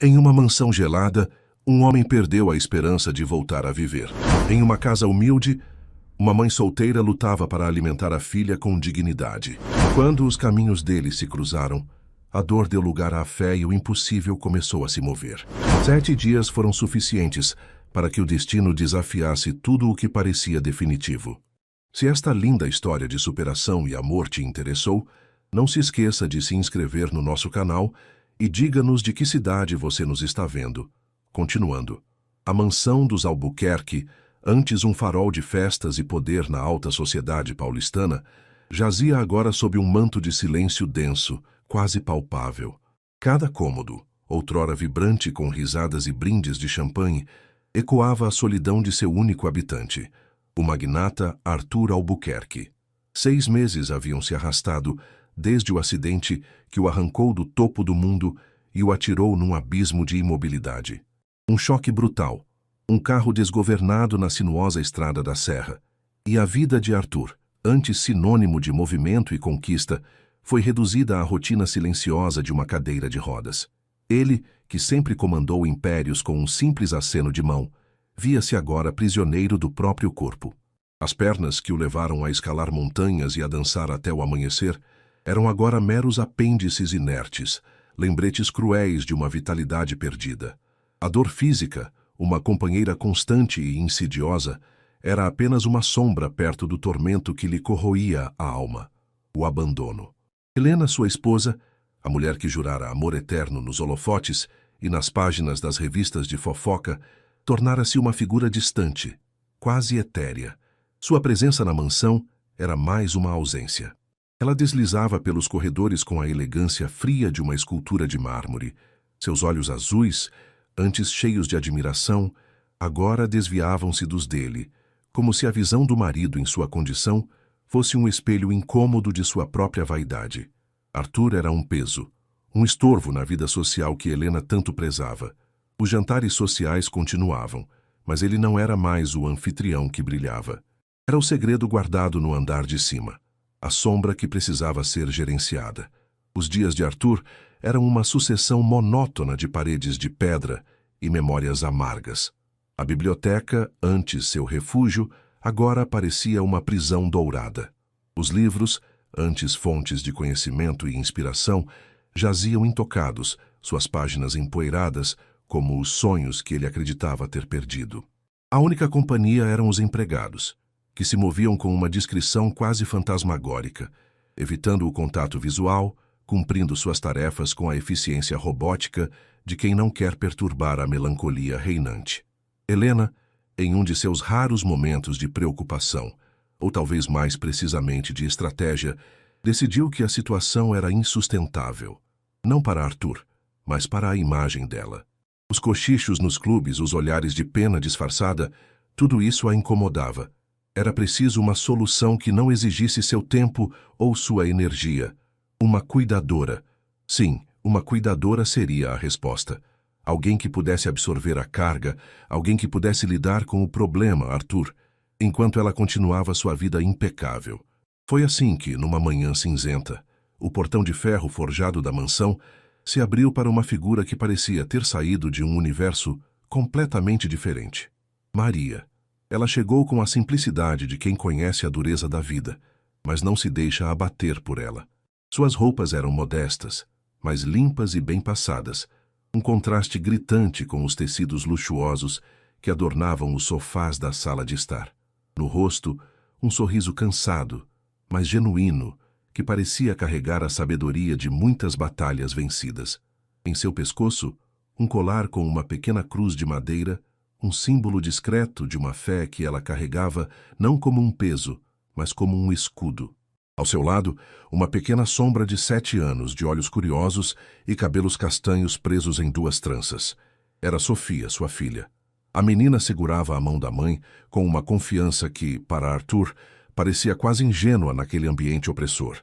Em uma mansão gelada, um homem perdeu a esperança de voltar a viver. Em uma casa humilde, uma mãe solteira lutava para alimentar a filha com dignidade. Quando os caminhos deles se cruzaram, a dor deu lugar à fé e o impossível começou a se mover. 7 dias foram suficientes para que o destino desafiasse tudo o que parecia definitivo. Se esta linda história de superação e amor te interessou, não se esqueça de se inscrever no nosso canal e diga-nos de que cidade você nos está vendo. Continuando. A mansão dos Albuquerque, antes um farol de festas e poder na alta sociedade paulistana, jazia agora sob um manto de silêncio denso, quase palpável. Cada cômodo, outrora vibrante com risadas e brindes de champanhe, ecoava a solidão de seu único habitante, o magnata Arthur Albuquerque. 6 meses haviam se arrastado desde o acidente que o arrancou do topo do mundo e o atirou num abismo de imobilidade. Um choque brutal, um carro desgovernado na sinuosa estrada da serra. E a vida de Arthur, antes sinônimo de movimento e conquista, foi reduzida à rotina silenciosa de uma cadeira de rodas. Ele, que sempre comandou impérios com um simples aceno de mão, via-se agora prisioneiro do próprio corpo. As pernas que o levaram a escalar montanhas e a dançar até o amanhecer eram agora meros apêndices inertes, lembretes cruéis de uma vitalidade perdida. A dor física, uma companheira constante e insidiosa, era apenas uma sombra perto do tormento que lhe corroía a alma, o abandono. Helena, sua esposa, a mulher que jurara amor eterno nos holofotes e nas páginas das revistas de fofoca, tornara-se uma figura distante, quase etérea. Sua presença na mansão era mais uma ausência. Ela deslizava pelos corredores com a elegância fria de uma escultura de mármore. Seus olhos azuis, antes cheios de admiração, agora desviavam-se dos dele, como se a visão do marido em sua condição fosse um espelho incômodo de sua própria vaidade. Arthur era um peso, um estorvo na vida social que Helena tanto prezava. Os jantares sociais continuavam, mas ele não era mais o anfitrião que brilhava. Era o segredo guardado no andar de cima, a sombra que precisava ser gerenciada. Os dias de Arthur eram uma sucessão monótona de paredes de pedra e memórias amargas. A biblioteca, antes seu refúgio, agora parecia uma prisão dourada. Os livros, antes fontes de conhecimento e inspiração, jaziam intocados, suas páginas empoeiradas, como os sonhos que ele acreditava ter perdido. A única companhia eram os empregados, que se moviam com uma discrição quase fantasmagórica, evitando o contato visual, cumprindo suas tarefas com a eficiência robótica de quem não quer perturbar a melancolia reinante. Helena, em um de seus raros momentos de preocupação, ou talvez mais precisamente de estratégia, decidiu que a situação era insustentável. Não para Arthur, mas para a imagem dela. Os cochichos nos clubes, os olhares de pena disfarçada, tudo isso a incomodava. Era preciso uma solução que não exigisse seu tempo ou sua energia. Uma cuidadora. Sim, uma cuidadora seria a resposta. Alguém que pudesse absorver a carga, alguém que pudesse lidar com o problema, Arthur, enquanto ela continuava sua vida impecável. Foi assim que, numa manhã cinzenta, o portão de ferro forjado da mansão se abriu para uma figura que parecia ter saído de um universo completamente diferente. Maria. Ela chegou com a simplicidade de quem conhece a dureza da vida, mas não se deixa abater por ela. Suas roupas eram modestas, mas limpas e bem passadas, um contraste gritante com os tecidos luxuosos que adornavam os sofás da sala de estar. No rosto, um sorriso cansado, mas genuíno, que parecia carregar a sabedoria de muitas batalhas vencidas. Em seu pescoço, um colar com uma pequena cruz de madeira, um símbolo discreto de uma fé que ela carregava não como um peso, mas como um escudo. Ao seu lado, uma pequena sombra de 7 anos, de olhos curiosos e cabelos castanhos presos em 2 tranças. Era Sofia, sua filha. A menina segurava a mão da mãe com uma confiança que, para Arthur, parecia quase ingênua naquele ambiente opressor.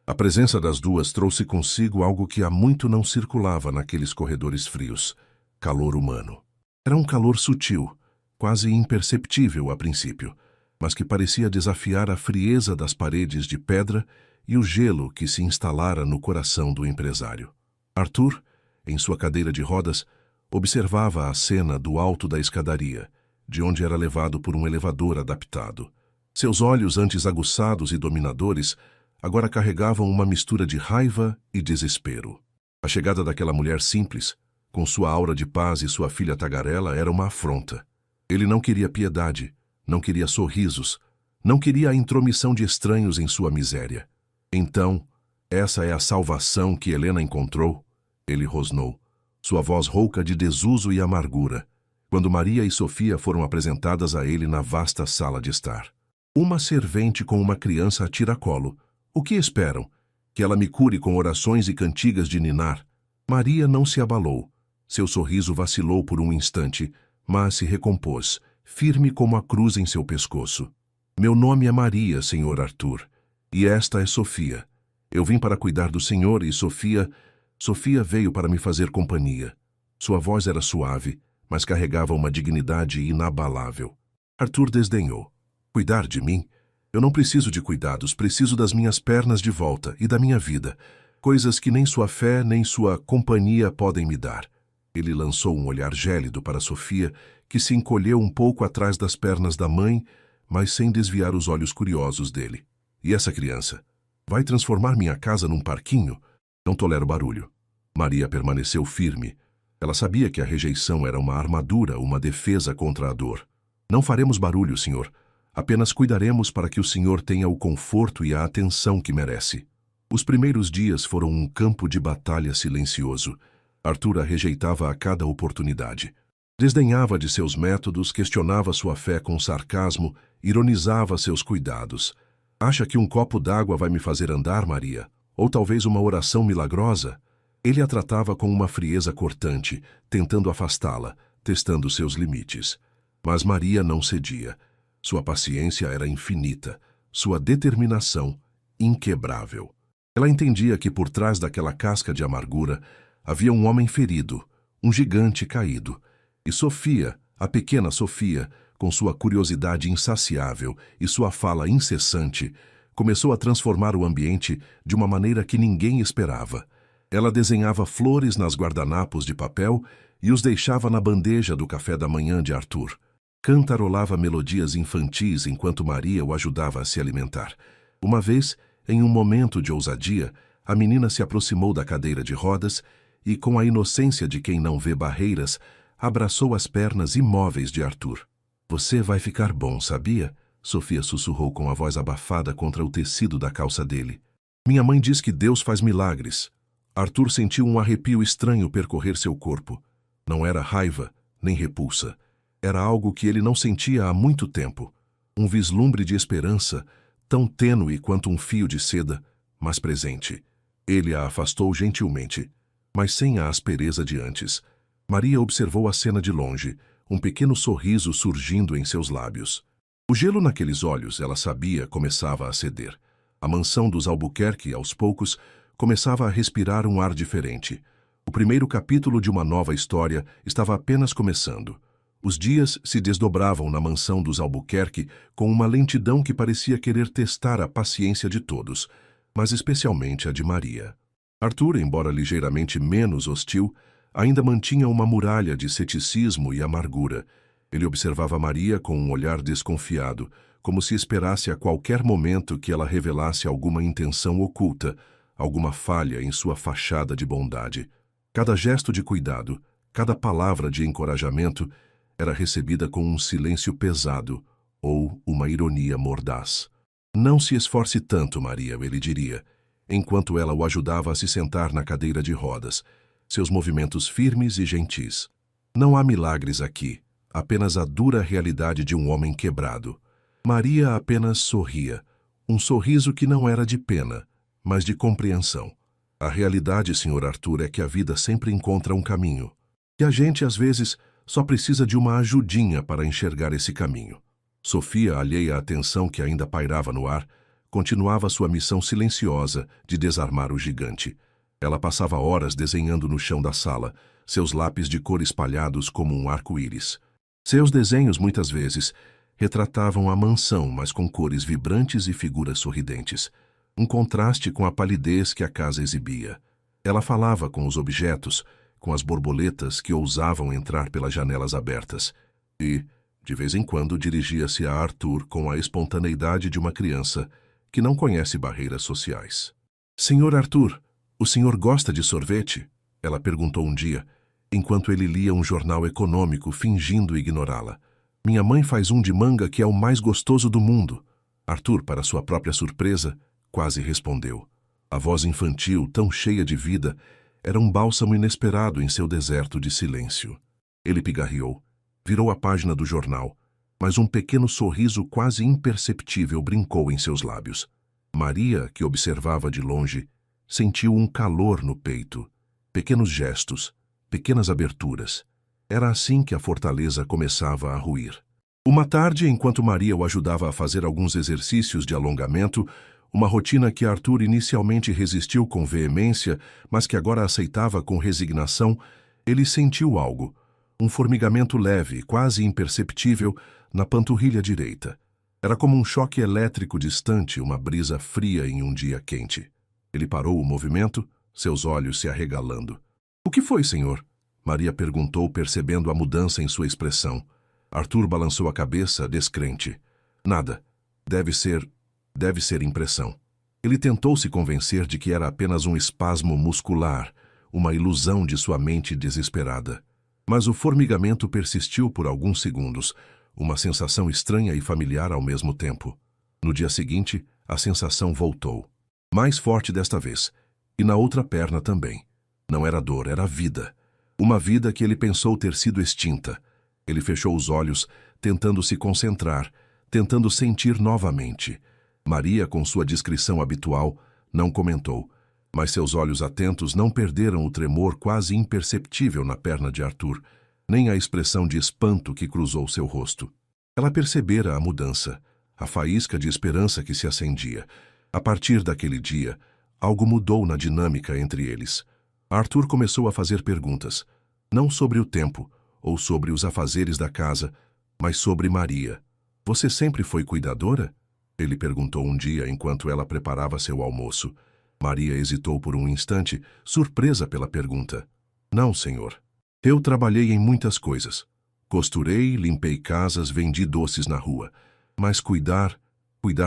A presença das duas trouxe consigo algo que há muito não circulava naqueles corredores frios: calor humano. Era um calor sutil, quase imperceptível a princípio, mas que parecia desafiar a frieza das paredes de pedra e o gelo que se instalara no coração do empresário. Arthur, em sua cadeira de rodas, Observava a cena do alto da escadaria, de onde era levado por um elevador adaptado. Seus olhos, antes aguçados e dominadores, agora carregavam uma mistura de raiva e desespero. A chegada daquela mulher simples, com sua aura de paz e sua filha tagarela, era uma afronta. Ele não queria piedade, não queria sorrisos, não queria a intromissão de estranhos em sua miséria. Então, essa é a salvação que Helena encontrou? Ele rosnou, sua voz rouca de desuso e amargura, quando Maria e Sofia foram apresentadas a ele na vasta sala de estar. Uma servente com uma criança a tiracolo. O que esperam? Que ela me cure com orações e cantigas de ninar? Maria não se abalou. Seu sorriso vacilou por um instante, mas se recompôs, firme como a cruz em seu pescoço. Meu nome é Maria, senhor Arthur, e esta é Sofia. Eu vim para cuidar do senhor e Sofia veio para me fazer companhia. Sua voz era suave, mas carregava uma dignidade inabalável. Arthur desdenhou. Cuidar de mim? Eu não preciso de cuidados, preciso das minhas pernas de volta e da minha vida, coisas que nem sua fé nem sua companhia podem me dar. Ele lançou um olhar gélido para Sofia, que se encolheu um pouco atrás das pernas da mãe, mas sem desviar os olhos curiosos dele. E essa criança? Vai transformar minha casa num parquinho? Não tolero barulho. Maria permaneceu firme. Ela sabia que a rejeição era uma armadura, uma defesa contra a dor. Não faremos barulho, senhor. Apenas cuidaremos para que o senhor tenha o conforto e a atenção que merece. Os primeiros dias foram um campo de batalha silencioso. Arthur a rejeitava a cada oportunidade. Desdenhava de seus métodos, questionava sua fé com sarcasmo, ironizava seus cuidados. Acha que um copo d'água vai me fazer andar, Maria? Ou talvez uma oração milagrosa? Ele a tratava com uma frieza cortante, tentando afastá-la, testando seus limites. Mas Maria não cedia. Sua paciência era infinita, sua determinação inquebrável. Ela entendia que por trás daquela casca de amargura havia um homem ferido, um gigante caído. E Sofia, a pequena Sofia, com sua curiosidade insaciável e sua fala incessante, começou a transformar o ambiente de uma maneira que ninguém esperava. Ela desenhava flores nas guardanapos de papel e os deixava na bandeja do café da manhã de Arthur. Cantarolava melodias infantis enquanto Maria o ajudava a se alimentar. Uma vez, em um momento de ousadia, a menina se aproximou da cadeira de rodas e, com a inocência de quem não vê barreiras, abraçou as pernas imóveis de Arthur. Você vai ficar bom, sabia? Sofia sussurrou com a voz abafada contra o tecido da calça dele. Minha mãe diz que Deus faz milagres. Arthur sentiu um arrepio estranho percorrer seu corpo. Não era raiva, nem repulsa. Era algo que ele não sentia há muito tempo. Um vislumbre de esperança, tão tênue quanto um fio de seda, mas presente. Ele a afastou gentilmente, mas sem a aspereza de antes. Maria observou a cena de longe, um pequeno sorriso surgindo em seus lábios. O gelo naqueles olhos, ela sabia, começava a ceder. A mansão dos Albuquerque, aos poucos, começava a respirar um ar diferente. O primeiro capítulo de uma nova história estava apenas começando. Os dias se desdobravam na mansão dos Albuquerque com uma lentidão que parecia querer testar a paciência de todos, mas especialmente a de Maria. Arthur, embora ligeiramente menos hostil, ainda mantinha uma muralha de ceticismo e amargura. Ele observava Maria com um olhar desconfiado, como se esperasse a qualquer momento que ela revelasse alguma intenção oculta, alguma falha em sua fachada de bondade. Cada gesto de cuidado, cada palavra de encorajamento era recebida com um silêncio pesado ou uma ironia mordaz. Não se esforce tanto, Maria, ele diria, enquanto ela o ajudava a se sentar na cadeira de rodas, seus movimentos firmes e gentis. Não há milagres aqui, apenas a dura realidade de um homem quebrado. Maria apenas sorria, um sorriso que não era de pena, mas de compreensão. A realidade, Sr. Arthur, é que a vida sempre encontra um caminho, que a gente, às vezes, só precisa de uma ajudinha para enxergar esse caminho. Sofia, alheia à tensão que ainda pairava no ar, continuava sua missão silenciosa de desarmar o gigante. Ela passava horas desenhando no chão da sala, seus lápis de cor espalhados como um arco-íris. Seus desenhos, muitas vezes, retratavam a mansão, mas com cores vibrantes e figuras sorridentes, um contraste com a palidez que a casa exibia. Ela falava com os objetos, com as borboletas que ousavam entrar pelas janelas abertas, e, de vez em quando, dirigia-se a Arthur com a espontaneidade de uma criança que não conhece barreiras sociais. "Senhor Arthur, o senhor gosta de sorvete?" ela perguntou um dia, enquanto ele lia um jornal econômico fingindo ignorá-la. "Minha mãe faz um de manga que é o mais gostoso do mundo." Arthur, para sua própria surpresa, quase respondeu. A voz infantil, tão cheia de vida, era um bálsamo inesperado em seu deserto de silêncio. Ele pigarreou, virou a página do jornal, mas um pequeno sorriso quase imperceptível brincou em seus lábios. Maria, que observava de longe, sentiu um calor no peito, pequenos gestos, pequenas aberturas. Era assim que a fortaleza começava a ruir. Uma tarde, enquanto Maria o ajudava a fazer alguns exercícios de alongamento, uma rotina que Arthur inicialmente resistiu com veemência, mas que agora aceitava com resignação, ele sentiu algo, um formigamento leve, quase imperceptível, na panturrilha direita. Era como um choque elétrico distante, uma brisa fria em um dia quente. Ele parou o movimento, seus olhos se arregalando. "O que foi, senhor?" Maria perguntou, percebendo a mudança em sua expressão. Arthur balançou a cabeça, descrente. "Nada. Deve ser impressão." Ele tentou se convencer de que era apenas um espasmo muscular, uma ilusão de sua mente desesperada. Mas o formigamento persistiu por alguns segundos, uma sensação estranha e familiar ao mesmo tempo. No dia seguinte, a sensação voltou. Mais forte desta vez, e na outra perna também. Não era dor, era vida. Uma vida que ele pensou ter sido extinta. Ele fechou os olhos, tentando se concentrar, tentando sentir novamente. Maria, com sua discrição habitual, não comentou, mas seus olhos atentos não perderam o tremor quase imperceptível na perna de Arthur, nem a expressão de espanto que cruzou seu rosto. Ela percebera a mudança, a faísca de esperança que se acendia. A partir daquele dia, algo mudou na dinâmica entre eles. Arthur começou a fazer perguntas, não sobre o tempo ou sobre os afazeres da casa, mas sobre Maria. "Você sempre foi cuidadora?" ele perguntou um dia enquanto ela preparava seu almoço. Maria hesitou por um instante, surpresa pela pergunta. "Não, senhor. Eu trabalhei em muitas coisas. Costurei, limpei casas, vendi doces na rua. Mas cuidar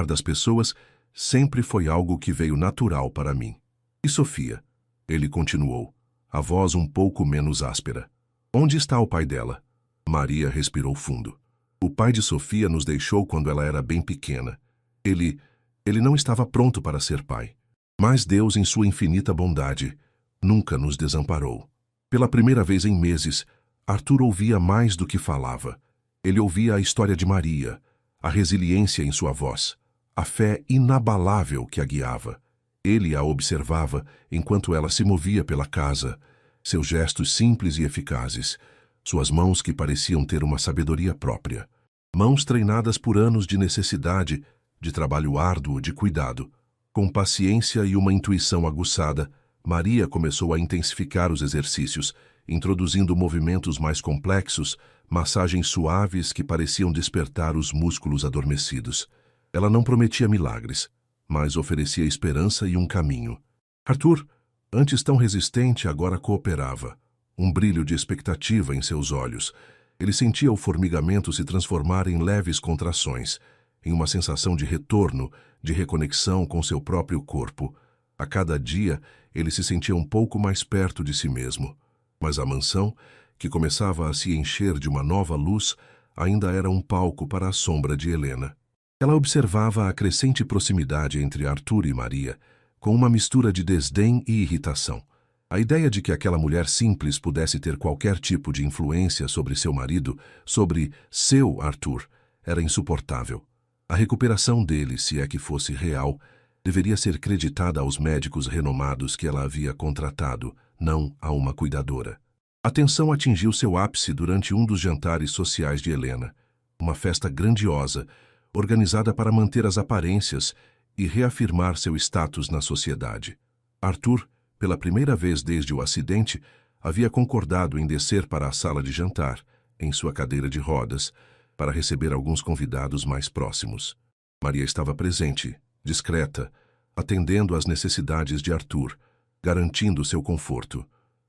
das pessoas, sempre foi algo que veio natural para mim." "E Sofia?" ele continuou, a voz um pouco menos áspera. "Onde está o pai dela?" Maria respirou fundo. "O pai de Sofia nos deixou quando ela era bem pequena. Ele não estava pronto para ser pai. Mas Deus, em sua infinita bondade, nunca nos desamparou." Pela primeira vez em meses, Arthur ouvia mais do que falava. Ele ouvia a história de Maria, a resiliência em sua voz, a fé inabalável que a guiava. Ele a observava enquanto ela se movia pela casa, seus gestos simples e eficazes, suas mãos que pareciam ter uma sabedoria própria. Mãos treinadas por anos de necessidade, de trabalho árduo, de cuidado. Com paciência e uma intuição aguçada, Maria começou a intensificar os exercícios, introduzindo movimentos mais complexos, massagens suaves que pareciam despertar os músculos adormecidos. Ela não prometia milagres, mas oferecia esperança e um caminho. Arthur, antes tão resistente, agora cooperava. Um brilho de expectativa em seus olhos. Ele sentia o formigamento se transformar em leves contrações, em uma sensação de retorno, de reconexão com seu próprio corpo. A cada dia, ele se sentia um pouco mais perto de si mesmo. Mas a mansão, que começava a se encher de uma nova luz, ainda era um palco para a sombra de Helena. Ela observava a crescente proximidade entre Arthur e Maria, com uma mistura de desdém e irritação. A ideia de que aquela mulher simples pudesse ter qualquer tipo de influência sobre seu marido, sobre seu Arthur, era insuportável. A recuperação dele, se é que fosse real, deveria ser creditada aos médicos renomados que ela havia contratado, não a uma cuidadora. A tensão atingiu seu ápice durante um dos jantares sociais de Helena, uma festa grandiosa, organizada para manter as aparências e reafirmar seu status na sociedade. Arthur, pela primeira vez desde o acidente, havia concordado em descer para a sala de jantar, em sua cadeira de rodas, para receber alguns convidados mais próximos. Maria estava presente, discreta, atendendo às necessidades de Arthur, garantindo seu conforto.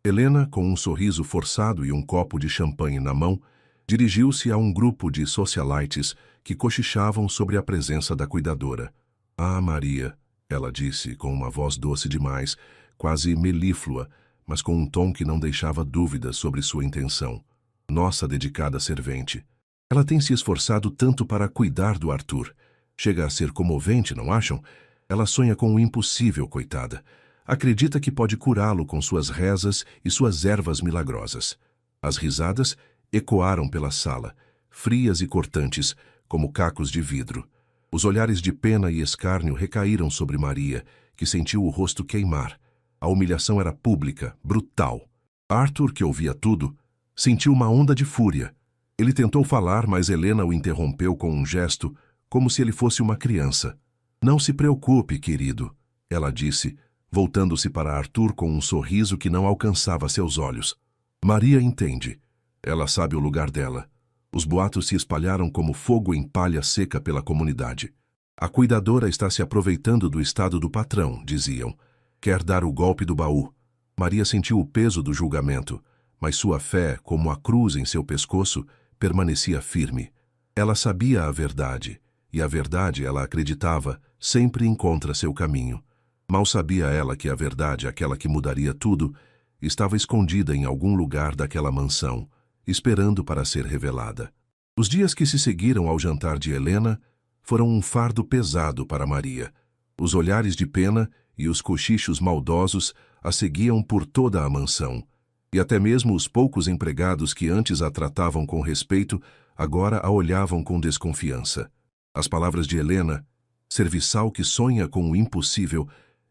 Helena, com um sorriso forçado e um copo de champanhe na mão, dirigiu-se a um grupo de socialites que cochichavam sobre a presença da cuidadora. "Ah, Maria", ela disse com uma voz doce demais, quase melíflua, mas com um tom que não deixava dúvidas sobre sua intenção. "Nossa dedicada servente. Ela tem se esforçado tanto para cuidar do Arthur. Chega a ser comovente, não acham? Ela sonha com o impossível, coitada. Acredita que pode curá-lo com suas rezas e suas ervas milagrosas." As risadas ecoaram pela sala, frias e cortantes, como cacos de vidro. Os olhares de pena e escárnio recaíram sobre Maria, que sentiu o rosto queimar. A humilhação era pública, brutal. Arthur, que ouvia tudo, sentiu uma onda de fúria. Ele tentou falar, mas Helena o interrompeu com um gesto, como se ele fosse uma criança. "Não se preocupe, querido", ela disse, voltando-se para Arthur com um sorriso que não alcançava seus olhos. "Maria entende. Ela sabe o lugar dela." Os boatos se espalharam como fogo em palha seca pela comunidade. "A cuidadora está se aproveitando do estado do patrão", diziam. "Quer dar o golpe do baú." Maria sentiu o peso do julgamento, mas sua fé, como a cruz em seu pescoço, permanecia firme. Ela sabia a verdade, e a verdade, ela acreditava, sempre encontra seu caminho. Mal sabia ela que a verdade, aquela que mudaria tudo, estava escondida em algum lugar daquela mansão, esperando para ser revelada. Os dias que se seguiram ao jantar de Helena foram um fardo pesado para Maria. Os olhares de pena e os cochichos maldosos a seguiam por toda a mansão, e até mesmo os poucos empregados que antes a tratavam com respeito, agora a olhavam com desconfiança. As palavras de Helena, serviçal que sonha com o impossível,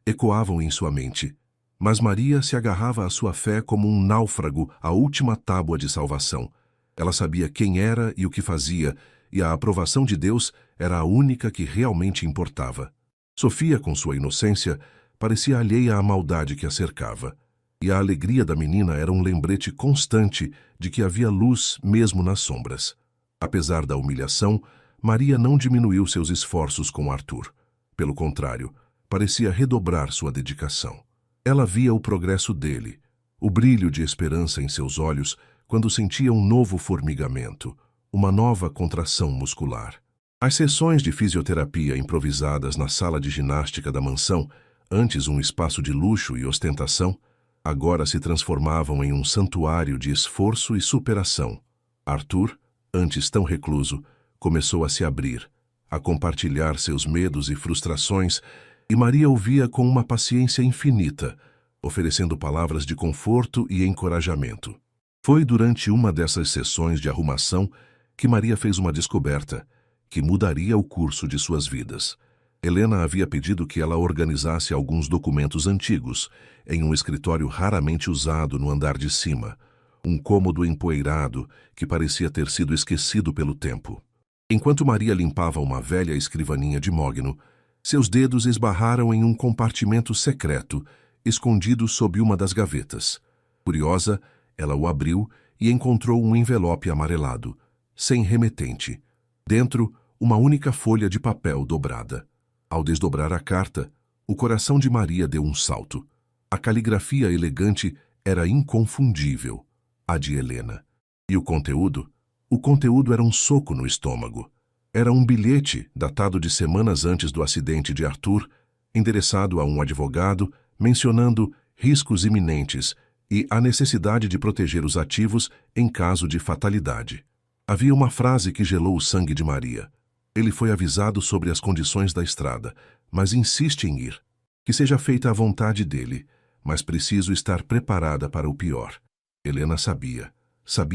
ecoavam em sua mente. Mas Maria se agarrava à sua fé como um náufrago à última tábua de salvação. Ela sabia quem era e o que fazia, e a aprovação de Deus era a única que realmente importava. Sofia, com sua inocência, parecia alheia à maldade que a cercava, e a alegria da menina era um lembrete constante de que havia luz mesmo nas sombras. Apesar da humilhação, Maria não diminuiu seus esforços com Arthur. Pelo contrário, parecia redobrar sua dedicação. Ela via o progresso dele, o brilho de esperança em seus olhos quando sentia um novo formigamento, uma nova contração muscular. As sessões de fisioterapia improvisadas na sala de ginástica da mansão, antes um espaço de luxo e ostentação, agora se transformavam em um santuário de esforço e superação. Arthur, antes tão recluso, começou a se abrir, a compartilhar seus medos e frustrações, e Maria ouvia com uma paciência infinita, oferecendo palavras de conforto e encorajamento. Foi durante uma dessas sessões de arrumação que Maria fez uma descoberta que mudaria o curso de suas vidas. Helena havia pedido que ela organizasse alguns documentos antigos em um escritório raramente usado no andar de cima, um cômodo empoeirado que parecia ter sido esquecido pelo tempo. Enquanto Maria limpava uma velha escrivaninha de mogno, seus dedos esbarraram em um compartimento secreto, escondido sob uma das gavetas. Curiosa, ela o abriu e encontrou um envelope amarelado, sem remetente. Dentro, uma única folha de papel dobrada. Ao desdobrar a carta, o coração de Maria deu um salto. A caligrafia elegante era inconfundível, a de Helena. E o conteúdo? O conteúdo era um soco no estômago. Era um bilhete, datado de semanas antes do acidente de Arthur, endereçado a um advogado, mencionando riscos iminentes e a necessidade de proteger os ativos em caso de fatalidade. Havia uma frase que gelou o sangue de Maria. Ele foi avisado sobre as condições da estrada, mas insiste em ir. Que seja feita a vontade dele, mas preciso estar preparada para o pior. Helena sabia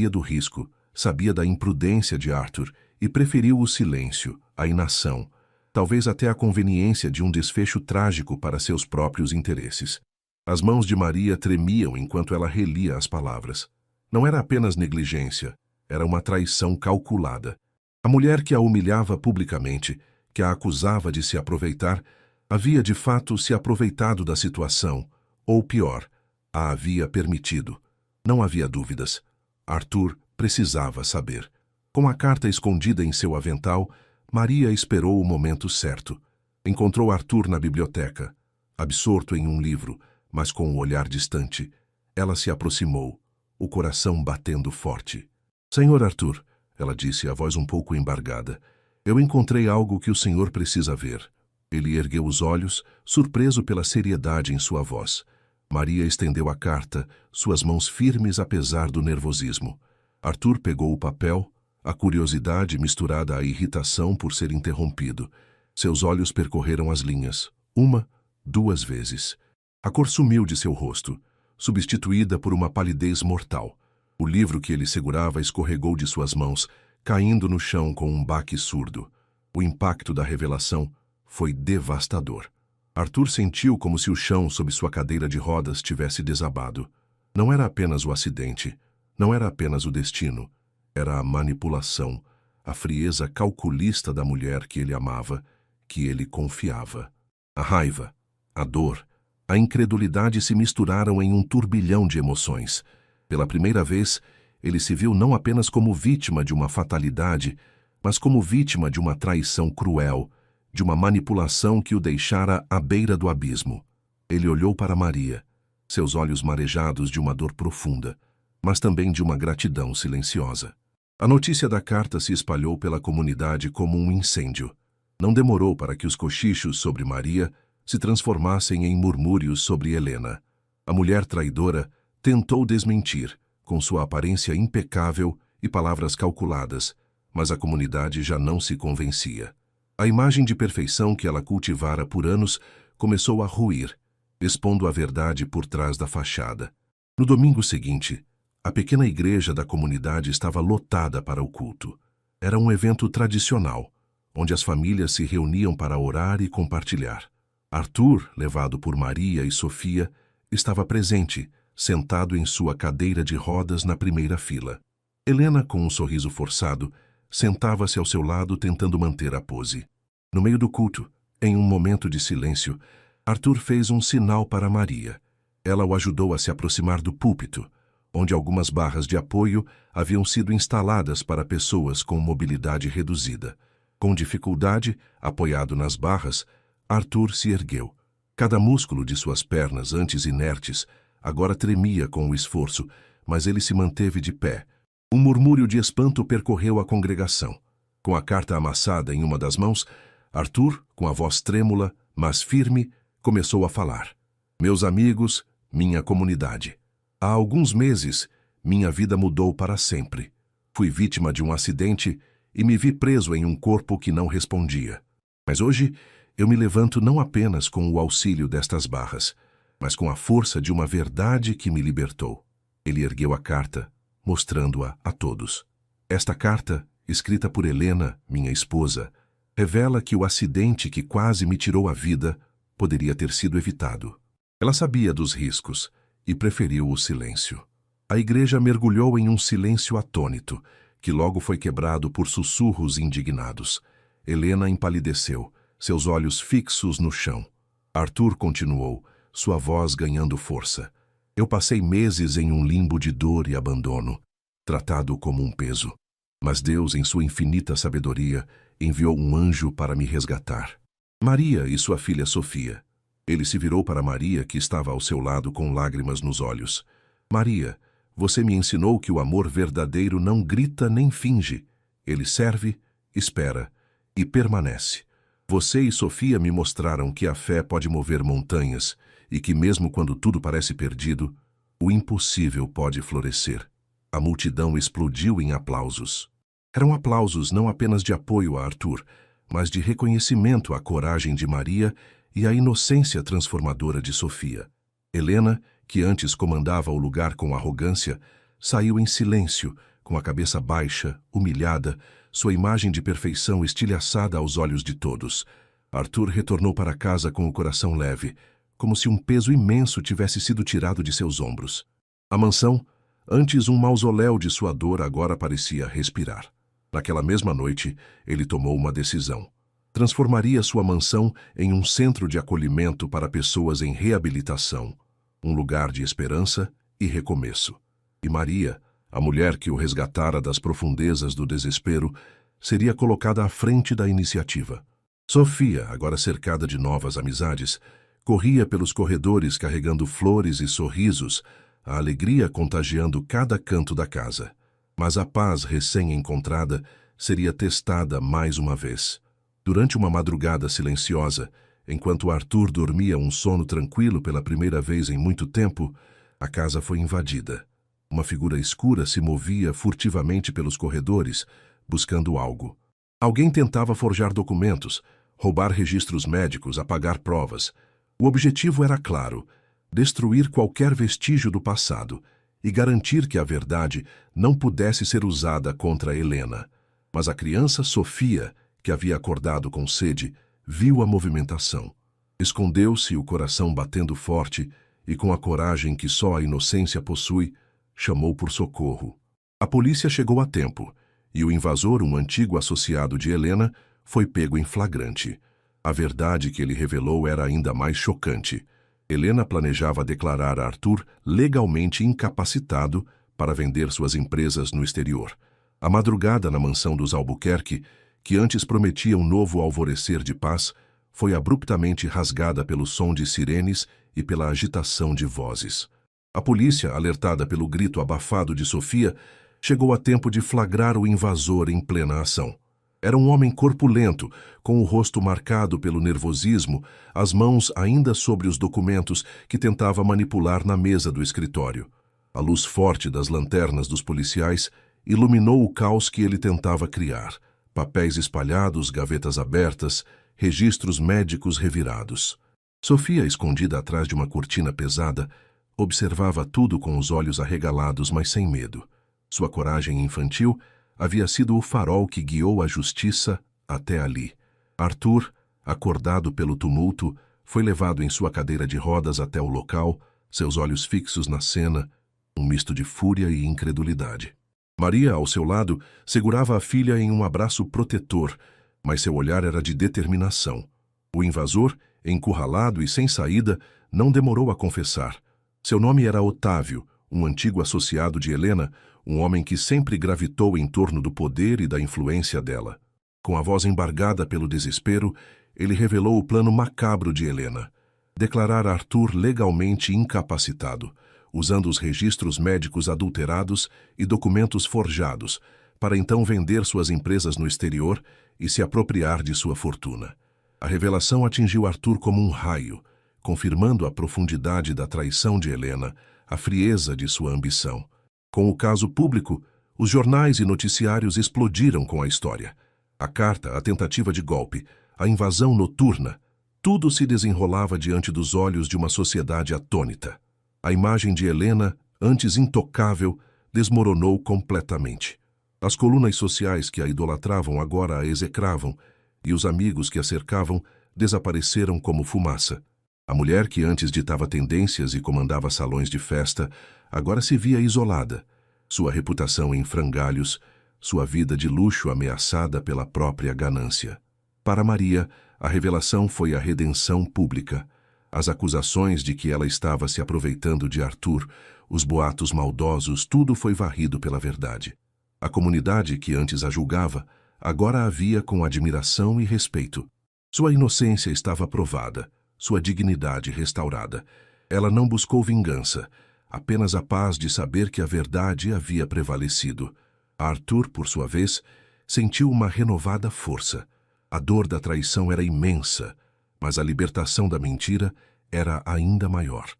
do risco, sabia da imprudência de Arthur e preferiu o silêncio, a inação, talvez até a conveniência de um desfecho trágico para seus próprios interesses. As mãos de Maria tremiam enquanto ela relia as palavras. Não era apenas negligência, era uma traição calculada. A mulher que a humilhava publicamente, que a acusava de se aproveitar, havia de fato se aproveitado da situação, ou pior, a havia permitido. Não havia dúvidas. Arthur precisava saber. Com a carta escondida em seu avental, Maria esperou o momento certo. Encontrou Arthur na biblioteca, absorto em um livro, mas com um olhar distante. Ela se aproximou, o coração batendo forte. Senhor Arthur, ela disse, a voz um pouco embargada, eu encontrei algo que o senhor precisa ver. Ele ergueu os olhos, surpreso pela seriedade em sua voz. Maria estendeu a carta, suas mãos firmes apesar do nervosismo. Arthur pegou o papel, a curiosidade misturada à irritação por ser interrompido. Seus olhos percorreram as linhas, 1, 2 vezes. A cor sumiu de seu rosto, substituída por uma palidez mortal. O livro que ele segurava escorregou de suas mãos, caindo no chão com um baque surdo. O impacto da revelação foi devastador. Arthur sentiu como se o chão sob sua cadeira de rodas tivesse desabado. Não era apenas o acidente, não era apenas o destino, era a manipulação, a frieza calculista da mulher que ele amava, que ele confiava. A raiva, a dor, a incredulidade se misturaram em um turbilhão de emoções. Pela primeira vez, ele se viu não apenas como vítima de uma fatalidade, mas como vítima de uma traição cruel, de uma manipulação que o deixara à beira do abismo. Ele olhou para Maria, seus olhos marejados de uma dor profunda, mas também de uma gratidão silenciosa. A notícia da carta se espalhou pela comunidade como um incêndio. Não demorou para que os cochichos sobre Maria se transformassem em murmúrios sobre Helena. A mulher traidora tentou desmentir, com sua aparência impecável e palavras calculadas, mas a comunidade já não se convencia. A imagem de perfeição que ela cultivara por anos começou a ruir, expondo a verdade por trás da fachada. No domingo seguinte, a pequena igreja da comunidade estava lotada para o culto. Era um evento tradicional, onde as famílias se reuniam para orar e compartilhar. Arthur, levado por Maria e Sofia, estava presente, sentado em sua cadeira de rodas na primeira fila. Helena, com um sorriso forçado, sentava-se ao seu lado tentando manter a pose. No meio do culto, em um momento de silêncio, Arthur fez um sinal para Maria. Ela o ajudou a se aproximar do púlpito, onde algumas barras de apoio haviam sido instaladas para pessoas com mobilidade reduzida. Com dificuldade, apoiado nas barras, Arthur se ergueu. Cada músculo de suas pernas, antes inertes, agora tremia com o esforço, mas ele se manteve de pé. Um murmúrio de espanto percorreu a congregação. Com a carta amassada em uma das mãos, Arthur, com a voz trêmula, mas firme, começou a falar. Meus amigos, minha comunidade. Há alguns meses, minha vida mudou para sempre. Fui vítima de um acidente e me vi preso em um corpo que não respondia. Mas hoje, eu me levanto não apenas com o auxílio destas barras, mas com a força de uma verdade que me libertou. Ele ergueu a carta, mostrando-a a todos. Esta carta, escrita por Helena, minha esposa, revela que o acidente que quase me tirou a vida poderia ter sido evitado. Ela sabia dos riscos e preferiu o silêncio. A igreja mergulhou em um silêncio atônito, que logo foi quebrado por sussurros indignados. Helena empalideceu, seus olhos fixos no chão. Arthur continuou, sua voz ganhando força. Eu passei meses em um limbo de dor e abandono, tratado como um peso. Mas Deus, em sua infinita sabedoria, enviou um anjo para me resgatar. Maria e sua filha Sofia. Ele se virou para Maria, que estava ao seu lado com lágrimas nos olhos. Maria, você me ensinou que o amor verdadeiro não grita nem finge. Ele serve, espera e permanece. Você e Sofia me mostraram que a fé pode mover montanhas e que mesmo quando tudo parece perdido, o impossível pode florescer. A multidão explodiu em aplausos. Eram aplausos não apenas de apoio a Arthur, mas de reconhecimento à coragem de Maria e à inocência transformadora de Sofia. Helena, que antes comandava o lugar com arrogância, saiu em silêncio, com a cabeça baixa, humilhada, sua imagem de perfeição estilhaçada aos olhos de todos. Arthur retornou para casa com o coração leve, como se um peso imenso tivesse sido tirado de seus ombros. A mansão, antes um mausoléu de sua dor, agora parecia respirar. Naquela mesma noite, ele tomou uma decisão. Transformaria sua mansão em um centro de acolhimento para pessoas em reabilitação, um lugar de esperança e recomeço. E Maria, a mulher que o resgatara das profundezas do desespero, seria colocada à frente da iniciativa. Sofia, agora cercada de novas amizades, corria pelos corredores carregando flores e sorrisos, a alegria contagiando cada canto da casa. Mas a paz recém-encontrada seria testada mais uma vez. Durante uma madrugada silenciosa, enquanto Arthur dormia um sono tranquilo pela primeira vez em muito tempo, a casa foi invadida. Uma figura escura se movia furtivamente pelos corredores, buscando algo. Alguém tentava forjar documentos, roubar registros médicos, apagar provas. O objetivo era claro: destruir qualquer vestígio do passado e garantir que a verdade não pudesse ser usada contra Helena. Mas a criança Sofia, que havia acordado com sede, viu a movimentação. Escondeu-se, o coração batendo forte, e com a coragem que só a inocência possui, chamou por socorro. A polícia chegou a tempo, e o invasor, um antigo associado de Helena, foi pego em flagrante. A verdade que ele revelou era ainda mais chocante. Helena planejava declarar Arthur legalmente incapacitado para vender suas empresas no exterior. A madrugada na mansão dos Albuquerque, que antes prometia um novo alvorecer de paz, foi abruptamente rasgada pelo som de sirenes e pela agitação de vozes. A polícia, alertada pelo grito abafado de Sofia, chegou a tempo de flagrar o invasor em plena ação. Era um homem corpulento, com o rosto marcado pelo nervosismo, as mãos ainda sobre os documentos que tentava manipular na mesa do escritório. A luz forte das lanternas dos policiais iluminou o caos que ele tentava criar. Papéis espalhados, gavetas abertas, registros médicos revirados. Sofia, escondida atrás de uma cortina pesada, observava tudo com os olhos arregalados, mas sem medo. Sua coragem infantil havia sido o farol que guiou a justiça até ali. Arthur, acordado pelo tumulto, foi levado em sua cadeira de rodas até o local, seus olhos fixos na cena, um misto de fúria e incredulidade. Maria, ao seu lado, segurava a filha em um abraço protetor, mas seu olhar era de determinação. O invasor, encurralado e sem saída, não demorou a confessar. Seu nome era Otávio, um antigo associado de Helena, um homem que sempre gravitou em torno do poder e da influência dela. Com a voz embargada pelo desespero, ele revelou o plano macabro de Helena: declarar Arthur legalmente incapacitado, usando os registros médicos adulterados e documentos forjados, para então vender suas empresas no exterior e se apropriar de sua fortuna. A revelação atingiu Arthur como um raio, confirmando a profundidade da traição de Helena, a frieza de sua ambição. Com o caso público, os jornais e noticiários explodiram com a história. A carta, a tentativa de golpe, a invasão noturna, tudo se desenrolava diante dos olhos de uma sociedade atônita. A imagem de Helena, antes intocável, desmoronou completamente. As colunas sociais que a idolatravam agora a execravam, e os amigos que a cercavam desapareceram como fumaça. A mulher que antes ditava tendências e comandava salões de festa, agora se via isolada, sua reputação em frangalhos, sua vida de luxo ameaçada pela própria ganância. Para Maria, a revelação foi a redenção pública. As acusações de que ela estava se aproveitando de Arthur, os boatos maldosos, tudo foi varrido pela verdade. A comunidade que antes a julgava, agora a via com admiração e respeito. Sua inocência estava provada, sua dignidade restaurada. Ela não buscou vingança, apenas a paz de saber que a verdade havia prevalecido. Arthur, por sua vez, sentiu uma renovada força. A dor da traição era imensa, mas a libertação da mentira era ainda maior.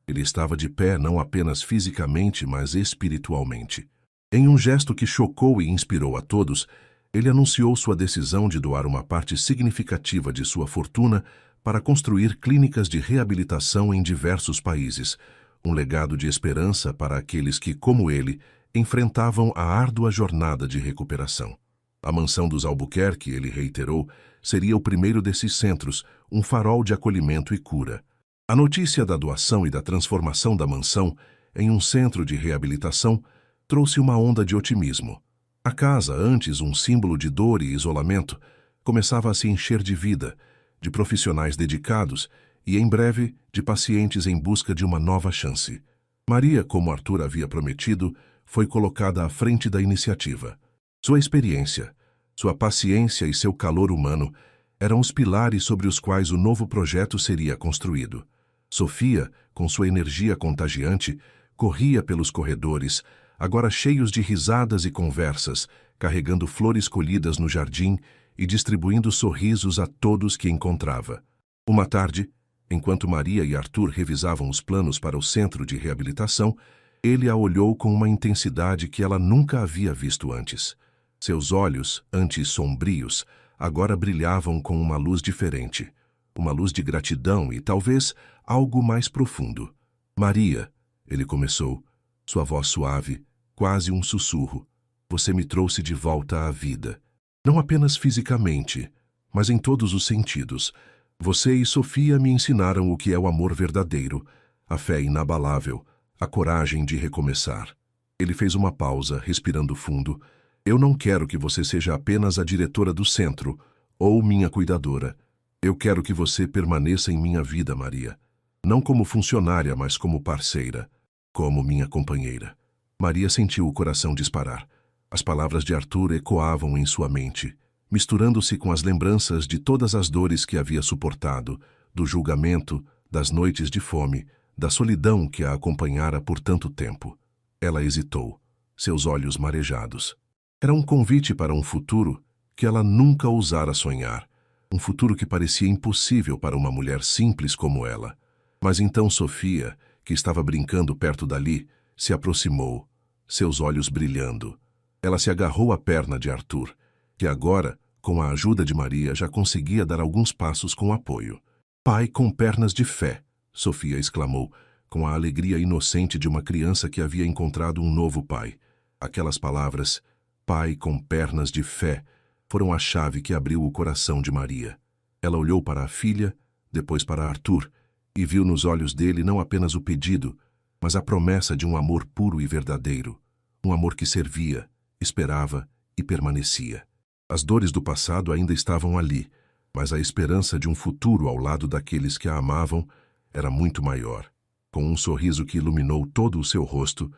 Ele estava de pé não apenas fisicamente, mas espiritualmente. Em um gesto que chocou e inspirou a todos, ele anunciou sua decisão de doar uma parte significativa de sua fortuna para construir clínicas de reabilitação em diversos países, um legado de esperança para aqueles que, como ele, enfrentavam a árdua jornada de recuperação. A mansão dos Albuquerque, ele reiterou, seria o primeiro desses centros, um farol de acolhimento e cura. A notícia da doação e da transformação da mansão em um centro de reabilitação trouxe uma onda de otimismo. A casa, antes um símbolo de dor e isolamento, começava a se encher de vida, de profissionais dedicados e, em breve, de pacientes em busca de uma nova chance. Maria, como Arthur havia prometido, foi colocada à frente da iniciativa. Sua experiência, sua paciência e seu calor humano eram os pilares sobre os quais o novo projeto seria construído. Sofia, com sua energia contagiante, corria pelos corredores, agora cheios de risadas e conversas, carregando flores colhidas no jardim e distribuindo sorrisos a todos que encontrava. Uma tarde, enquanto Maria e Arthur revisavam os planos para o centro de reabilitação, ele a olhou com uma intensidade que ela nunca havia visto antes. Seus olhos, antes sombrios, agora brilhavam com uma luz diferente. Uma luz de gratidão e, talvez, algo mais profundo. "Maria", ele começou, sua voz suave, quase um sussurro. "Você me trouxe de volta à vida. Não apenas fisicamente, mas em todos os sentidos. Você e Sofia me ensinaram o que é o amor verdadeiro, a fé inabalável, a coragem de recomeçar." Ele fez uma pausa, respirando fundo. "Eu não quero que você seja apenas a diretora do centro, ou minha cuidadora. Eu quero que você permaneça em minha vida, Maria. Não como funcionária, mas como parceira, como minha companheira." Maria sentiu o coração disparar. As palavras de Arthur ecoavam em sua mente, misturando-se com as lembranças de todas as dores que havia suportado, do julgamento, das noites de fome, da solidão que a acompanhara por tanto tempo. Ela hesitou, seus olhos marejados. Era um convite para um futuro que ela nunca ousara sonhar, um futuro que parecia impossível para uma mulher simples como ela. Mas então Sofia, que estava brincando perto dali, se aproximou, seus olhos brilhando. Ela se agarrou à perna de Arthur, que agora, com a ajuda de Maria, já conseguia dar alguns passos com apoio. "Pai com pernas de fé", Sofia exclamou, com a alegria inocente de uma criança que havia encontrado um novo pai. Aquelas palavras, "pai com pernas de fé", foram a chave que abriu o coração de Maria. Ela olhou para a filha, depois para Arthur, e viu nos olhos dele não apenas o pedido, mas a promessa de um amor puro e verdadeiro. Um amor que servia, esperava e permanecia. As dores do passado ainda estavam ali, mas a esperança de um futuro ao lado daqueles que a amavam era muito maior. Com um sorriso que iluminou todo o seu rosto,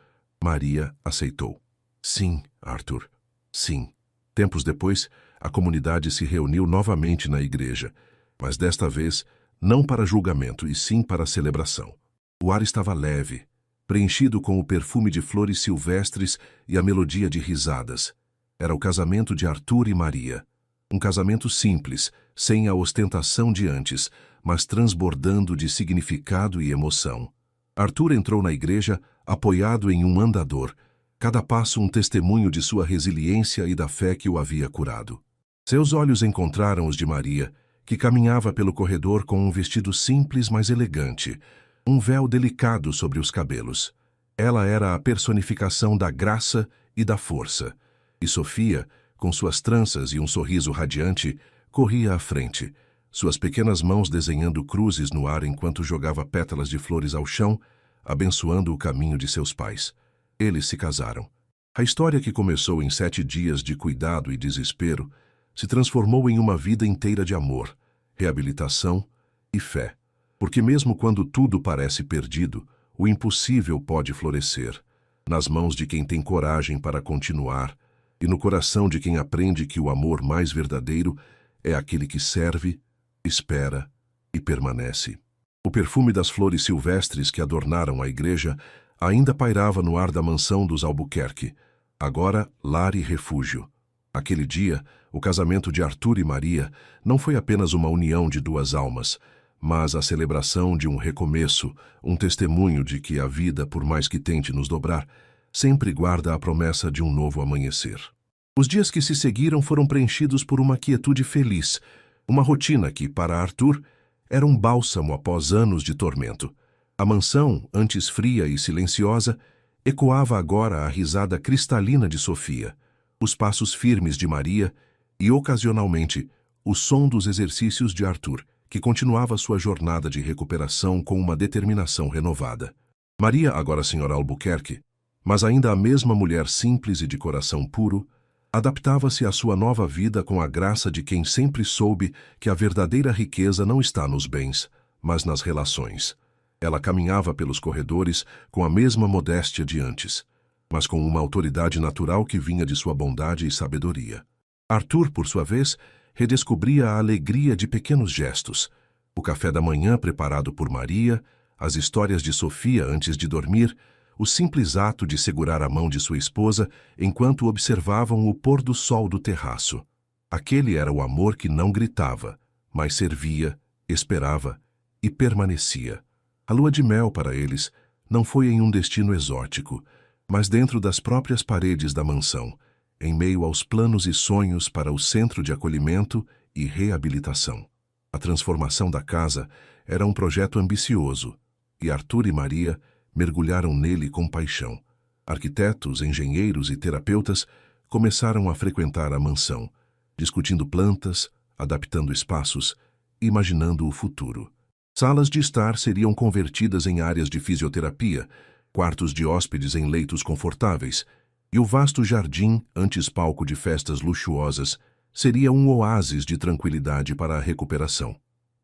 Maria aceitou. "Sim, Arthur, sim." Tempos depois, a comunidade se reuniu novamente na igreja, mas desta vez não para julgamento e sim para celebração. O ar estava leve, preenchido com o perfume de flores silvestres e a melodia de risadas. Era o casamento de Arthur e Maria. Um casamento simples, sem a ostentação de antes, mas transbordando de significado e emoção. Arthur entrou na igreja apoiado em um andador, cada passo um testemunho de sua resiliência e da fé que o havia curado. Seus olhos encontraram os de Maria, que caminhava pelo corredor com um vestido simples mas elegante, um véu delicado sobre os cabelos. Ela era a personificação da graça e da força. E Sofia, com suas tranças e um sorriso radiante, corria à frente, suas pequenas mãos desenhando cruzes no ar enquanto jogava pétalas de flores ao chão, abençoando o caminho de seus pais. Eles se casaram. A história que começou em 7 dias de cuidado e desespero se transformou em uma vida inteira de amor, reabilitação e fé. Porque mesmo quando tudo parece perdido, o impossível pode florescer, nas mãos de quem tem coragem para continuar e no coração de quem aprende que o amor mais verdadeiro é aquele que serve, espera e permanece. O perfume das flores silvestres que adornaram a igreja ainda pairava no ar da mansão dos Albuquerque, agora lar e refúgio. Aquele dia, o casamento de Arthur e Maria não foi apenas uma união de 2 almas, mas a celebração de um recomeço, um testemunho de que a vida, por mais que tente nos dobrar, sempre guarda a promessa de um novo amanhecer. Os dias que se seguiram foram preenchidos por uma quietude feliz, uma rotina que, para Arthur, era um bálsamo após anos de tormento. A mansão, antes fria e silenciosa, ecoava agora a risada cristalina de Sofia, os passos firmes de Maria e, ocasionalmente, o som dos exercícios de Arthur, que continuava sua jornada de recuperação com uma determinação renovada. Maria, agora senhora Albuquerque, mas ainda a mesma mulher simples e de coração puro, adaptava-se à sua nova vida com a graça de quem sempre soube que a verdadeira riqueza não está nos bens, mas nas relações. Ela caminhava pelos corredores com a mesma modéstia de antes, mas com uma autoridade natural que vinha de sua bondade e sabedoria. Arthur, por sua vez, redescobria a alegria de pequenos gestos, o café da manhã preparado por Maria, as histórias de Sofia antes de dormir, o simples ato de segurar a mão de sua esposa enquanto observavam o pôr do sol do terraço. Aquele era o amor que não gritava, mas servia, esperava e permanecia. A lua de mel para eles não foi em um destino exótico, mas dentro das próprias paredes da mansão, em meio aos planos e sonhos para o centro de acolhimento e reabilitação. A transformação da casa era um projeto ambicioso, e Arthur e Maria mergulharam nele com paixão. Arquitetos, engenheiros e terapeutas começaram a frequentar a mansão, discutindo plantas, adaptando espaços, imaginando o futuro. Salas de estar seriam convertidas em áreas de fisioterapia, quartos de hóspedes em leitos confortáveis, e o vasto jardim, antes palco de festas luxuosas, seria um oásis de tranquilidade para a recuperação.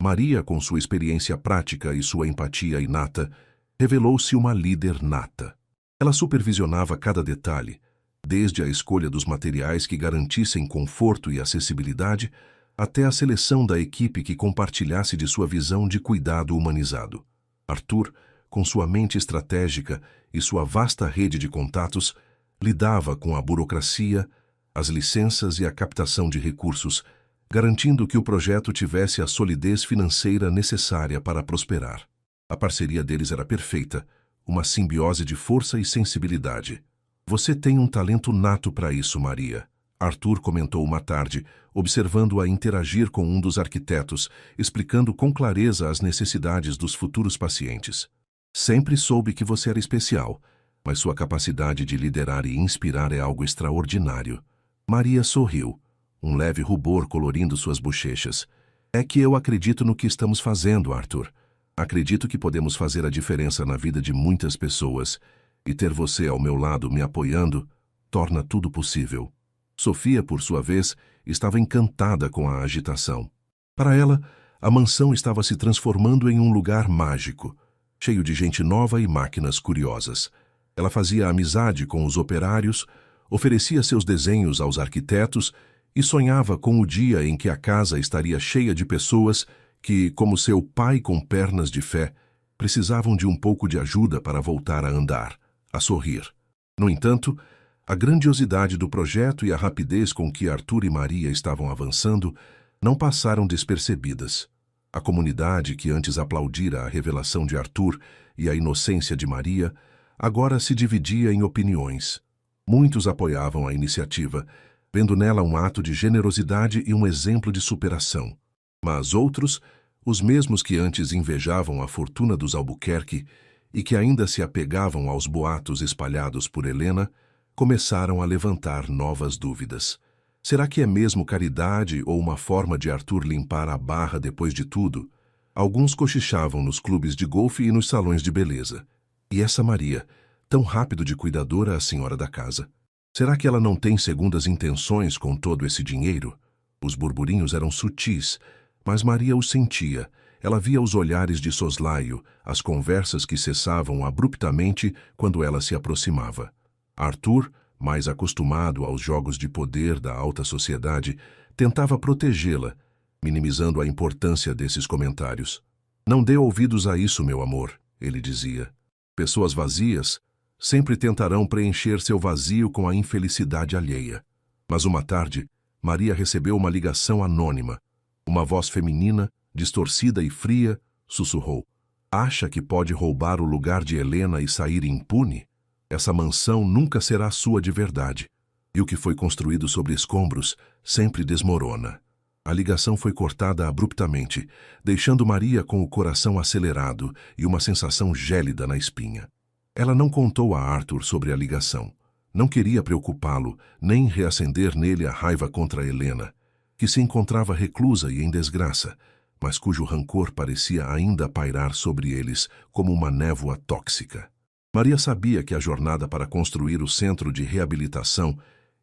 Maria, com sua experiência prática e sua empatia inata, revelou-se uma líder nata. Ela supervisionava cada detalhe, desde a escolha dos materiais que garantissem conforto e acessibilidade, até a seleção da equipe que compartilhasse de sua visão de cuidado humanizado. Arthur, com sua mente estratégica e sua vasta rede de contatos, lidava com a burocracia, as licenças e a captação de recursos, garantindo que o projeto tivesse a solidez financeira necessária para prosperar. A parceria deles era perfeita, uma simbiose de força e sensibilidade. "Você tem um talento nato para isso, Maria", Arthur comentou uma tarde, observando-a interagir com um dos arquitetos, explicando com clareza as necessidades dos futuros pacientes. "Sempre soube que você era especial, mas sua capacidade de liderar e inspirar é algo extraordinário." Maria sorriu, um leve rubor colorindo suas bochechas. "É que eu acredito no que estamos fazendo, Arthur. Acredito que podemos fazer a diferença na vida de muitas pessoas, e ter você ao meu lado me apoiando torna tudo possível." Sofia, por sua vez, estava encantada com a agitação. Para ela, a mansão estava se transformando em um lugar mágico, cheio de gente nova e máquinas curiosas. Ela fazia amizade com os operários, oferecia seus desenhos aos arquitetos e sonhava com o dia em que a casa estaria cheia de pessoas que, como seu pai com pernas de fé, precisavam de um pouco de ajuda para voltar a andar, a sorrir. No entanto, a grandiosidade do projeto e a rapidez com que Arthur e Maria estavam avançando não passaram despercebidas. A comunidade, que antes aplaudira a revelação de Arthur e a inocência de Maria, agora se dividia em opiniões. Muitos apoiavam a iniciativa, vendo nela um ato de generosidade e um exemplo de superação. Mas outros, os mesmos que antes invejavam a fortuna dos Albuquerque e que ainda se apegavam aos boatos espalhados por Helena, começaram a levantar novas dúvidas. Será que é mesmo caridade ou uma forma de Arthur limpar a barra depois de tudo? Alguns cochichavam nos clubes de golfe e nos salões de beleza. E essa Maria, tão rápido de cuidadora, a senhora da casa. Será que ela não tem segundas intenções com todo esse dinheiro? Os burburinhos eram sutis, mas Maria os sentia. Ela via os olhares de soslaio, as conversas que cessavam abruptamente quando ela se aproximava. Arthur, mais acostumado aos jogos de poder da alta sociedade, tentava protegê-la, minimizando a importância desses comentários. "Não dê ouvidos a isso, meu amor", ele dizia. "Pessoas vazias sempre tentarão preencher seu vazio com a infelicidade alheia." Mas uma tarde, Maria recebeu uma ligação anônima. Uma voz feminina, distorcida e fria, sussurrou: "Acha que pode roubar o lugar de Helena e sair impune? Essa mansão nunca será sua de verdade. E o que foi construído sobre escombros sempre desmorona." A ligação foi cortada abruptamente, deixando Maria com o coração acelerado e uma sensação gélida na espinha. Ela não contou a Arthur sobre a ligação. Não queria preocupá-lo, nem reacender nele a raiva contra Helena, que se encontrava reclusa e em desgraça, mas cujo rancor parecia ainda pairar sobre eles como uma névoa tóxica. Maria sabia que a jornada para construir o centro de reabilitação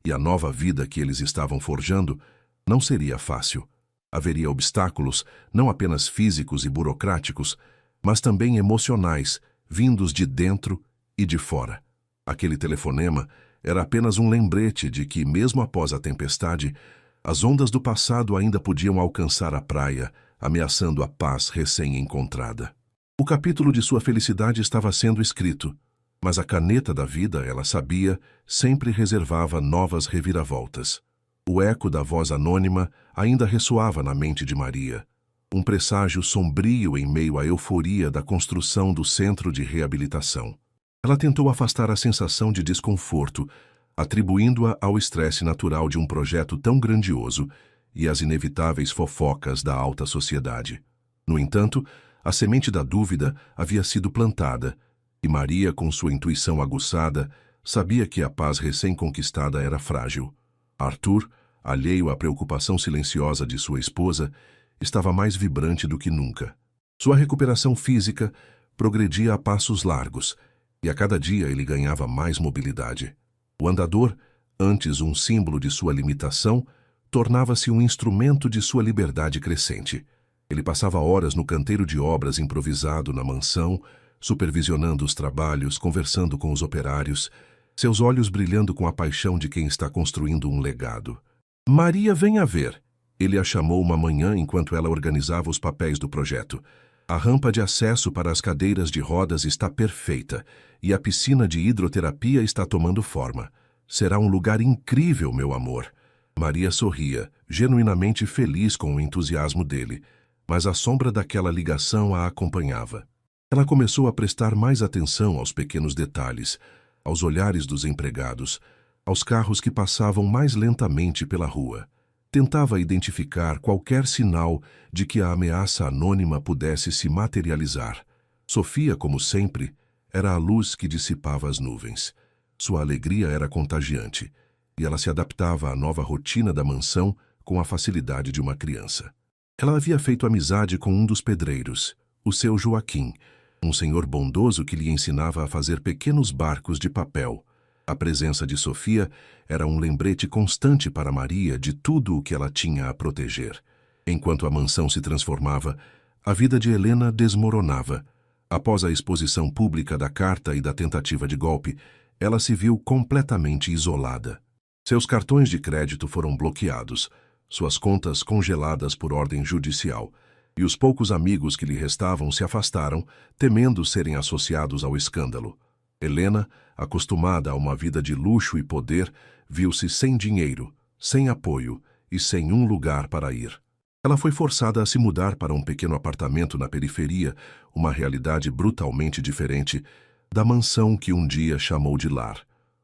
e a nova vida que eles estavam forjando não seria fácil. Haveria obstáculos, não apenas físicos e burocráticos, mas também emocionais, vindos de dentro e de fora. Aquele telefonema era apenas um lembrete de que, mesmo após a tempestade, as ondas do passado ainda podiam alcançar a praia, ameaçando a paz recém-encontrada. O capítulo de sua felicidade estava sendo escrito. Mas a caneta da vida, ela sabia, sempre reservava novas reviravoltas. O eco da voz anônima ainda ressoava na mente de Maria, um presságio sombrio em meio à euforia da construção do centro de reabilitação. Ela tentou afastar a sensação de desconforto, atribuindo-a ao estresse natural de um projeto tão grandioso e às inevitáveis fofocas da alta sociedade. No entanto, a semente da dúvida havia sido plantada, e Maria, com sua intuição aguçada, sabia que a paz recém-conquistada era frágil. Arthur, alheio à preocupação silenciosa de sua esposa, estava mais vibrante do que nunca. Sua recuperação física progredia a passos largos, e a cada dia ele ganhava mais mobilidade. O andador, antes um símbolo de sua limitação, tornava-se um instrumento de sua liberdade crescente. Ele passava horas no canteiro de obras improvisado na mansão, supervisionando os trabalhos, conversando com os operários, seus olhos brilhando com a paixão de quem está construindo um legado. Maria, venha ver. Ele a chamou uma manhã enquanto ela organizava os papéis do projeto. A rampa de acesso para as cadeiras de rodas está perfeita e a piscina de hidroterapia está tomando forma. Será um lugar incrível, meu amor. Maria sorria, genuinamente feliz com o entusiasmo dele, mas a sombra daquela ligação a acompanhava. Ela começou a prestar mais atenção aos pequenos detalhes, aos olhares dos empregados, aos carros que passavam mais lentamente pela rua. Tentava identificar qualquer sinal de que a ameaça anônima pudesse se materializar. Sofia, como sempre, era a luz que dissipava as nuvens. Sua alegria era contagiante, e ela se adaptava à nova rotina da mansão com a facilidade de uma criança. Ela havia feito amizade com um dos pedreiros, o seu Joaquim, um senhor bondoso que lhe ensinava a fazer pequenos barcos de papel. A presença de Sofia era um lembrete constante para Maria de tudo o que ela tinha a proteger. Enquanto a mansão se transformava, a vida de Helena desmoronava. Após a exposição pública da carta e da tentativa de golpe, ela se viu completamente isolada. Seus cartões de crédito foram bloqueados, suas contas congeladas por ordem judicial, e os poucos amigos que lhe restavam se afastaram, temendo serem associados ao escândalo. Helena, acostumada a uma vida de luxo e poder, viu-se sem dinheiro, sem apoio e sem um lugar para ir. Ela foi forçada a se mudar para um pequeno apartamento na periferia, uma realidade brutalmente diferente da mansão que um dia chamou de lar.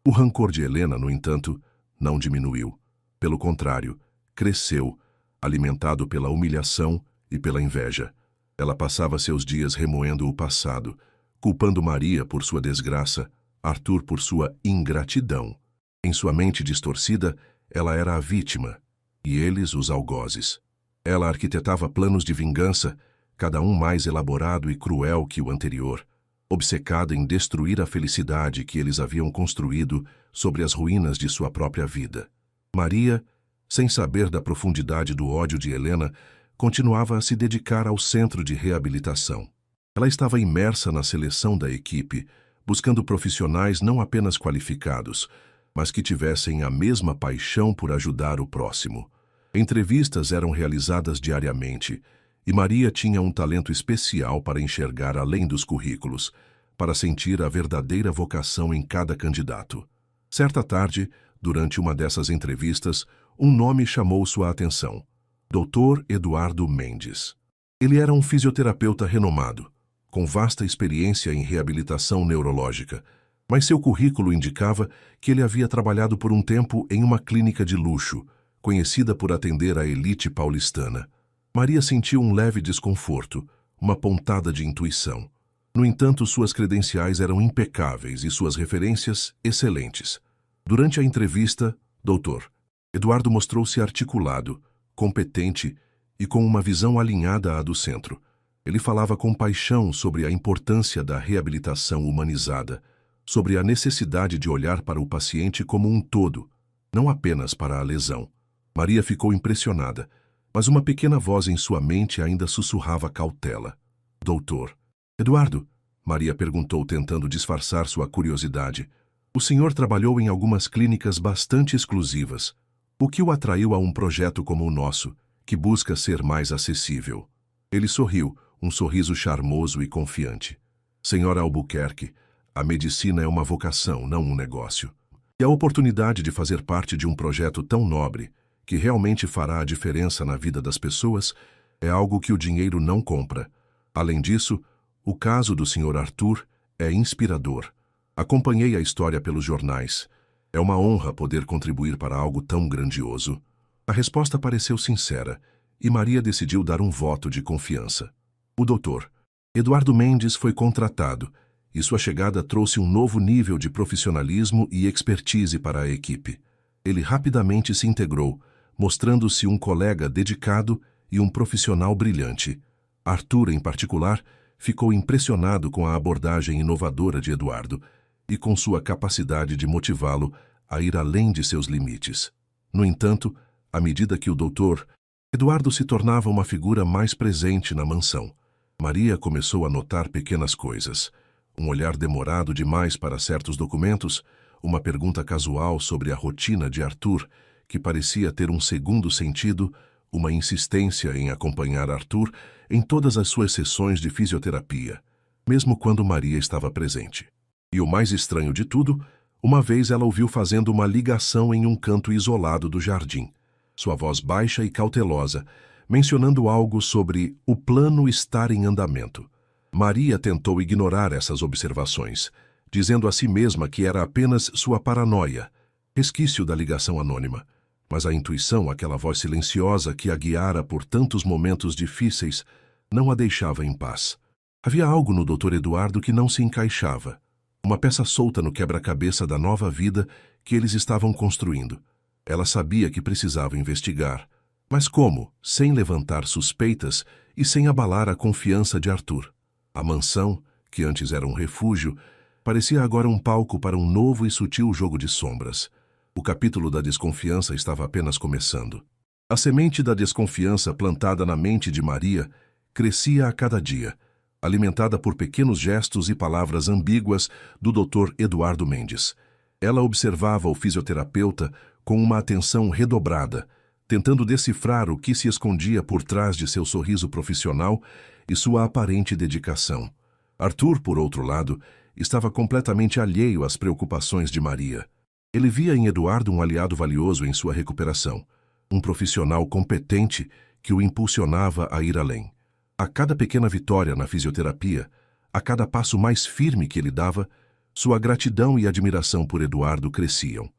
O rancor de Helena, no entanto, não diminuiu. Pelo contrário, cresceu, alimentado pela humilhação e pela inveja. Ela passava seus dias remoendo o passado, culpando Maria por sua desgraça, Arthur por sua ingratidão. Em sua mente distorcida, ela era a vítima, e eles os algozes. Ela arquitetava planos de vingança, cada um mais elaborado e cruel que o anterior, obcecada em destruir a felicidade que eles haviam construído sobre as ruínas de sua própria vida. Maria, sem saber da profundidade do ódio de Helena, continuava a se dedicar ao centro de reabilitação. Ela estava imersa na seleção da equipe, buscando profissionais não apenas qualificados, mas que tivessem a mesma paixão por ajudar o próximo. Entrevistas eram realizadas diariamente, e Maria tinha um talento especial para enxergar além dos currículos, para sentir a verdadeira vocação em cada candidato. Certa tarde, durante uma dessas entrevistas, um nome chamou sua atenção: Dr. Eduardo Mendes. Ele era um fisioterapeuta renomado, com vasta experiência em reabilitação neurológica, mas seu currículo indicava que ele havia trabalhado por um tempo em uma clínica de luxo, conhecida por atender a elite paulistana. Maria sentiu um leve desconforto, uma pontada de intuição. No entanto, suas credenciais eram impecáveis e suas referências excelentes. Durante a entrevista, Dr. Eduardo mostrou-se articulado, competente e com uma visão alinhada à do centro. Ele falava com paixão sobre a importância da reabilitação humanizada, sobre a necessidade de olhar para o paciente como um todo, não apenas para a lesão. Maria ficou impressionada, mas uma pequena voz em sua mente ainda sussurrava cautela. Doutor Eduardo, Maria perguntou, tentando disfarçar sua curiosidade. O senhor trabalhou em algumas clínicas bastante exclusivas. O que o atraiu a um projeto como o nosso, que busca ser mais acessível? Ele sorriu, um sorriso charmoso e confiante. Senhora Albuquerque, A medicina é uma vocação, não um negócio. E a oportunidade de fazer parte de um projeto tão nobre, que realmente fará a diferença na vida das pessoas, é algo que o dinheiro não compra. Além disso, o caso do Sr. Arthur é inspirador. Acompanhei a história pelos jornais. É uma honra poder contribuir para algo tão grandioso. A resposta pareceu sincera, e Maria decidiu dar um voto de confiança. O doutor Eduardo Mendes foi contratado, e sua chegada trouxe um novo nível de profissionalismo e expertise para a equipe. Ele rapidamente se integrou, mostrando-se um colega dedicado e um profissional brilhante. Arthur, em particular, ficou impressionado com a abordagem inovadora de Eduardo e com sua capacidade de motivá-lo a ir além de seus limites. No entanto, à medida que o doutor Eduardo se tornava uma figura mais presente na mansão, Maria começou a notar pequenas coisas. Um olhar demorado demais para certos documentos, uma pergunta casual sobre a rotina de Arthur, que parecia ter um segundo sentido, uma insistência em acompanhar Arthur em todas as suas sessões de fisioterapia, mesmo quando Maria estava presente. E o mais estranho de tudo, uma vez ela ouviu fazendo uma ligação em um canto isolado do jardim. Sua voz baixa e cautelosa, mencionando algo sobre o plano estar em andamento. Maria tentou ignorar essas observações, dizendo a si mesma que era apenas sua paranoia, resquício da ligação anônima. Mas a intuição, aquela voz silenciosa que a guiara por tantos momentos difíceis, não a deixava em paz. Havia algo no Dr. Eduardo que não se encaixava. Uma peça solta no quebra-cabeça da nova vida que eles estavam construindo. Ela sabia que precisava investigar. Mas como? Sem levantar suspeitas e sem abalar a confiança de Arthur. A mansão, que antes era um refúgio, parecia agora um palco para um novo e sutil jogo de sombras. O capítulo da desconfiança estava apenas começando. A semente da desconfiança plantada na mente de Maria crescia a cada dia, alimentada por pequenos gestos e palavras ambíguas do Dr. Eduardo Mendes. Ela observava o fisioterapeuta com uma atenção redobrada, tentando decifrar o que se escondia por trás de seu sorriso profissional e sua aparente dedicação. Arthur, por outro lado, estava completamente alheio às preocupações de Maria. Ele via em Eduardo um aliado valioso em sua recuperação, um profissional competente que o impulsionava a ir além. A cada pequena vitória na fisioterapia, a cada passo mais firme que ele dava, sua gratidão e admiração por Eduardo cresciam.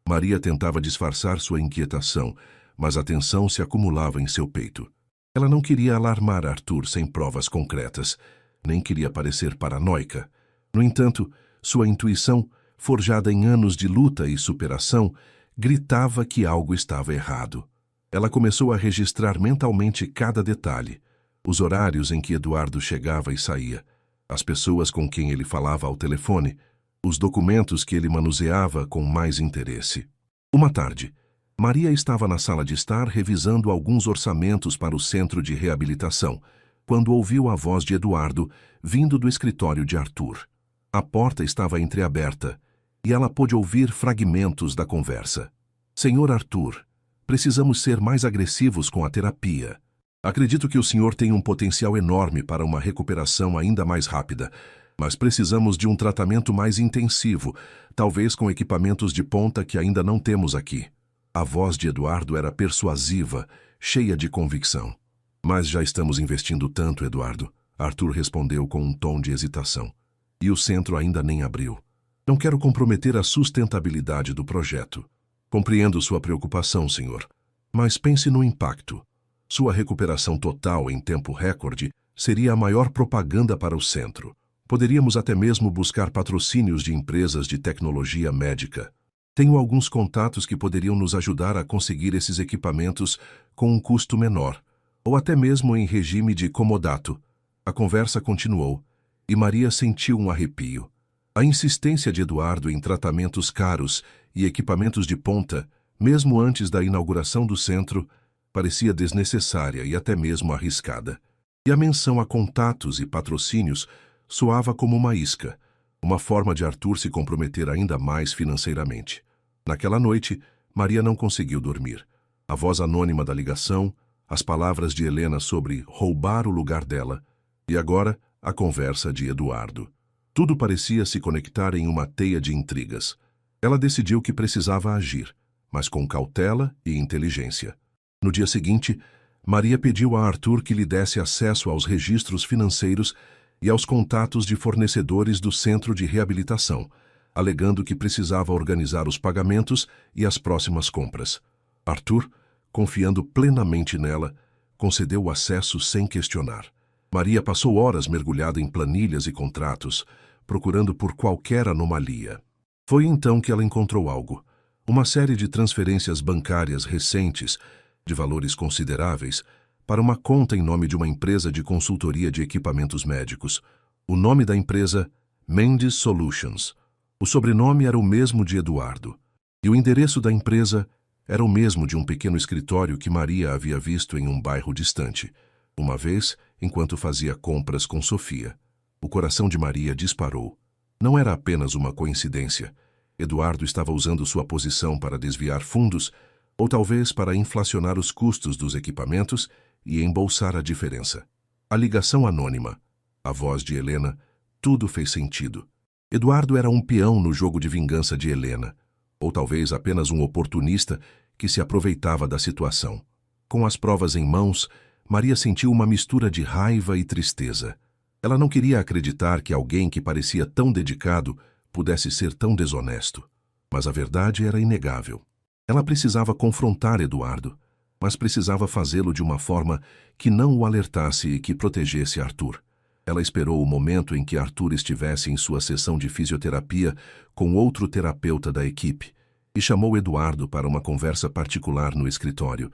Maria tentava disfarçar sua inquietação, mas a tensão se acumulava em seu peito. Ela não queria alarmar Arthur sem provas concretas, nem queria parecer paranoica. No entanto, sua intuição, forjada em anos de luta e superação, gritava que algo estava errado. Ela começou a registrar mentalmente cada detalhe, os horários em que Eduardo chegava e saía, as pessoas com quem ele falava ao telefone, os documentos que ele manuseava com mais interesse. Uma tarde, Maria estava na sala de estar revisando alguns orçamentos para o centro de reabilitação, quando ouviu a voz de Eduardo vindo do escritório de Arthur. A porta estava entreaberta e ela pôde ouvir fragmentos da conversa. Senhor Arthur, precisamos ser mais agressivos com a terapia. Acredito que o senhor tem um potencial enorme para uma recuperação ainda mais rápida, mas precisamos de um tratamento mais intensivo, talvez com equipamentos de ponta que ainda não temos aqui. A voz de Eduardo era persuasiva, cheia de convicção. Mas já estamos investindo tanto, Eduardo, Arthur respondeu com um tom de hesitação. E o centro ainda nem abriu. Não quero comprometer a sustentabilidade do projeto. Compreendo sua preocupação, senhor. Mas pense no impacto. Sua recuperação total em tempo recorde seria a maior propaganda para o centro. Poderíamos até mesmo buscar patrocínios de empresas de tecnologia médica. Tenho alguns contatos que poderiam nos ajudar a conseguir esses equipamentos com um custo menor, ou até mesmo em regime de comodato. A conversa continuou, e Maria sentiu um arrepio. A insistência de Eduardo em tratamentos caros e equipamentos de ponta, mesmo antes da inauguração do centro, parecia desnecessária e até mesmo arriscada. E a menção a contatos e patrocínios soava como uma isca, uma forma de Arthur se comprometer ainda mais financeiramente. Naquela noite, Maria não conseguiu dormir. A voz anônima da ligação, as palavras de Helena sobre roubar o lugar dela, e agora a conversa de Eduardo. Tudo parecia se conectar em uma teia de intrigas. Ela decidiu que precisava agir, mas com cautela e inteligência. No dia seguinte, Maria pediu a Arthur que lhe desse acesso aos registros financeiros e aos contatos de fornecedores do centro de reabilitação, alegando que precisava organizar os pagamentos e as próximas compras. Arthur, confiando plenamente nela, concedeu o acesso sem questionar. Maria passou horas mergulhada em planilhas e contratos, procurando por qualquer anomalia. Foi então que ela encontrou algo. Uma série de transferências bancárias recentes, de valores consideráveis, para uma conta em nome de uma empresa de consultoria de equipamentos médicos. O nome da empresa, Mendes Solutions. O sobrenome era o mesmo de Eduardo. E o endereço da empresa era o mesmo de um pequeno escritório que Maria havia visto em um bairro distante, uma vez enquanto fazia compras com Sofia. O coração de Maria disparou. Não era apenas uma coincidência. Eduardo estava usando sua posição para desviar fundos, ou talvez para inflacionar os custos dos equipamentos e embolsar a diferença. A ligação anônima, a voz de Helena, tudo fez sentido. Eduardo era um peão no jogo de vingança de Helena, ou talvez apenas um oportunista que se aproveitava da situação. Com as provas em mãos, Maria sentiu uma mistura de raiva e tristeza. Ela não queria acreditar que alguém que parecia tão dedicado pudesse ser tão desonesto. Mas a verdade era inegável. Ela precisava confrontar Eduardo, mas precisava fazê-lo de uma forma que não o alertasse e que protegesse Arthur. Ela esperou o momento em que Arthur estivesse em sua sessão de fisioterapia com outro terapeuta da equipe e chamou Eduardo para uma conversa particular no escritório.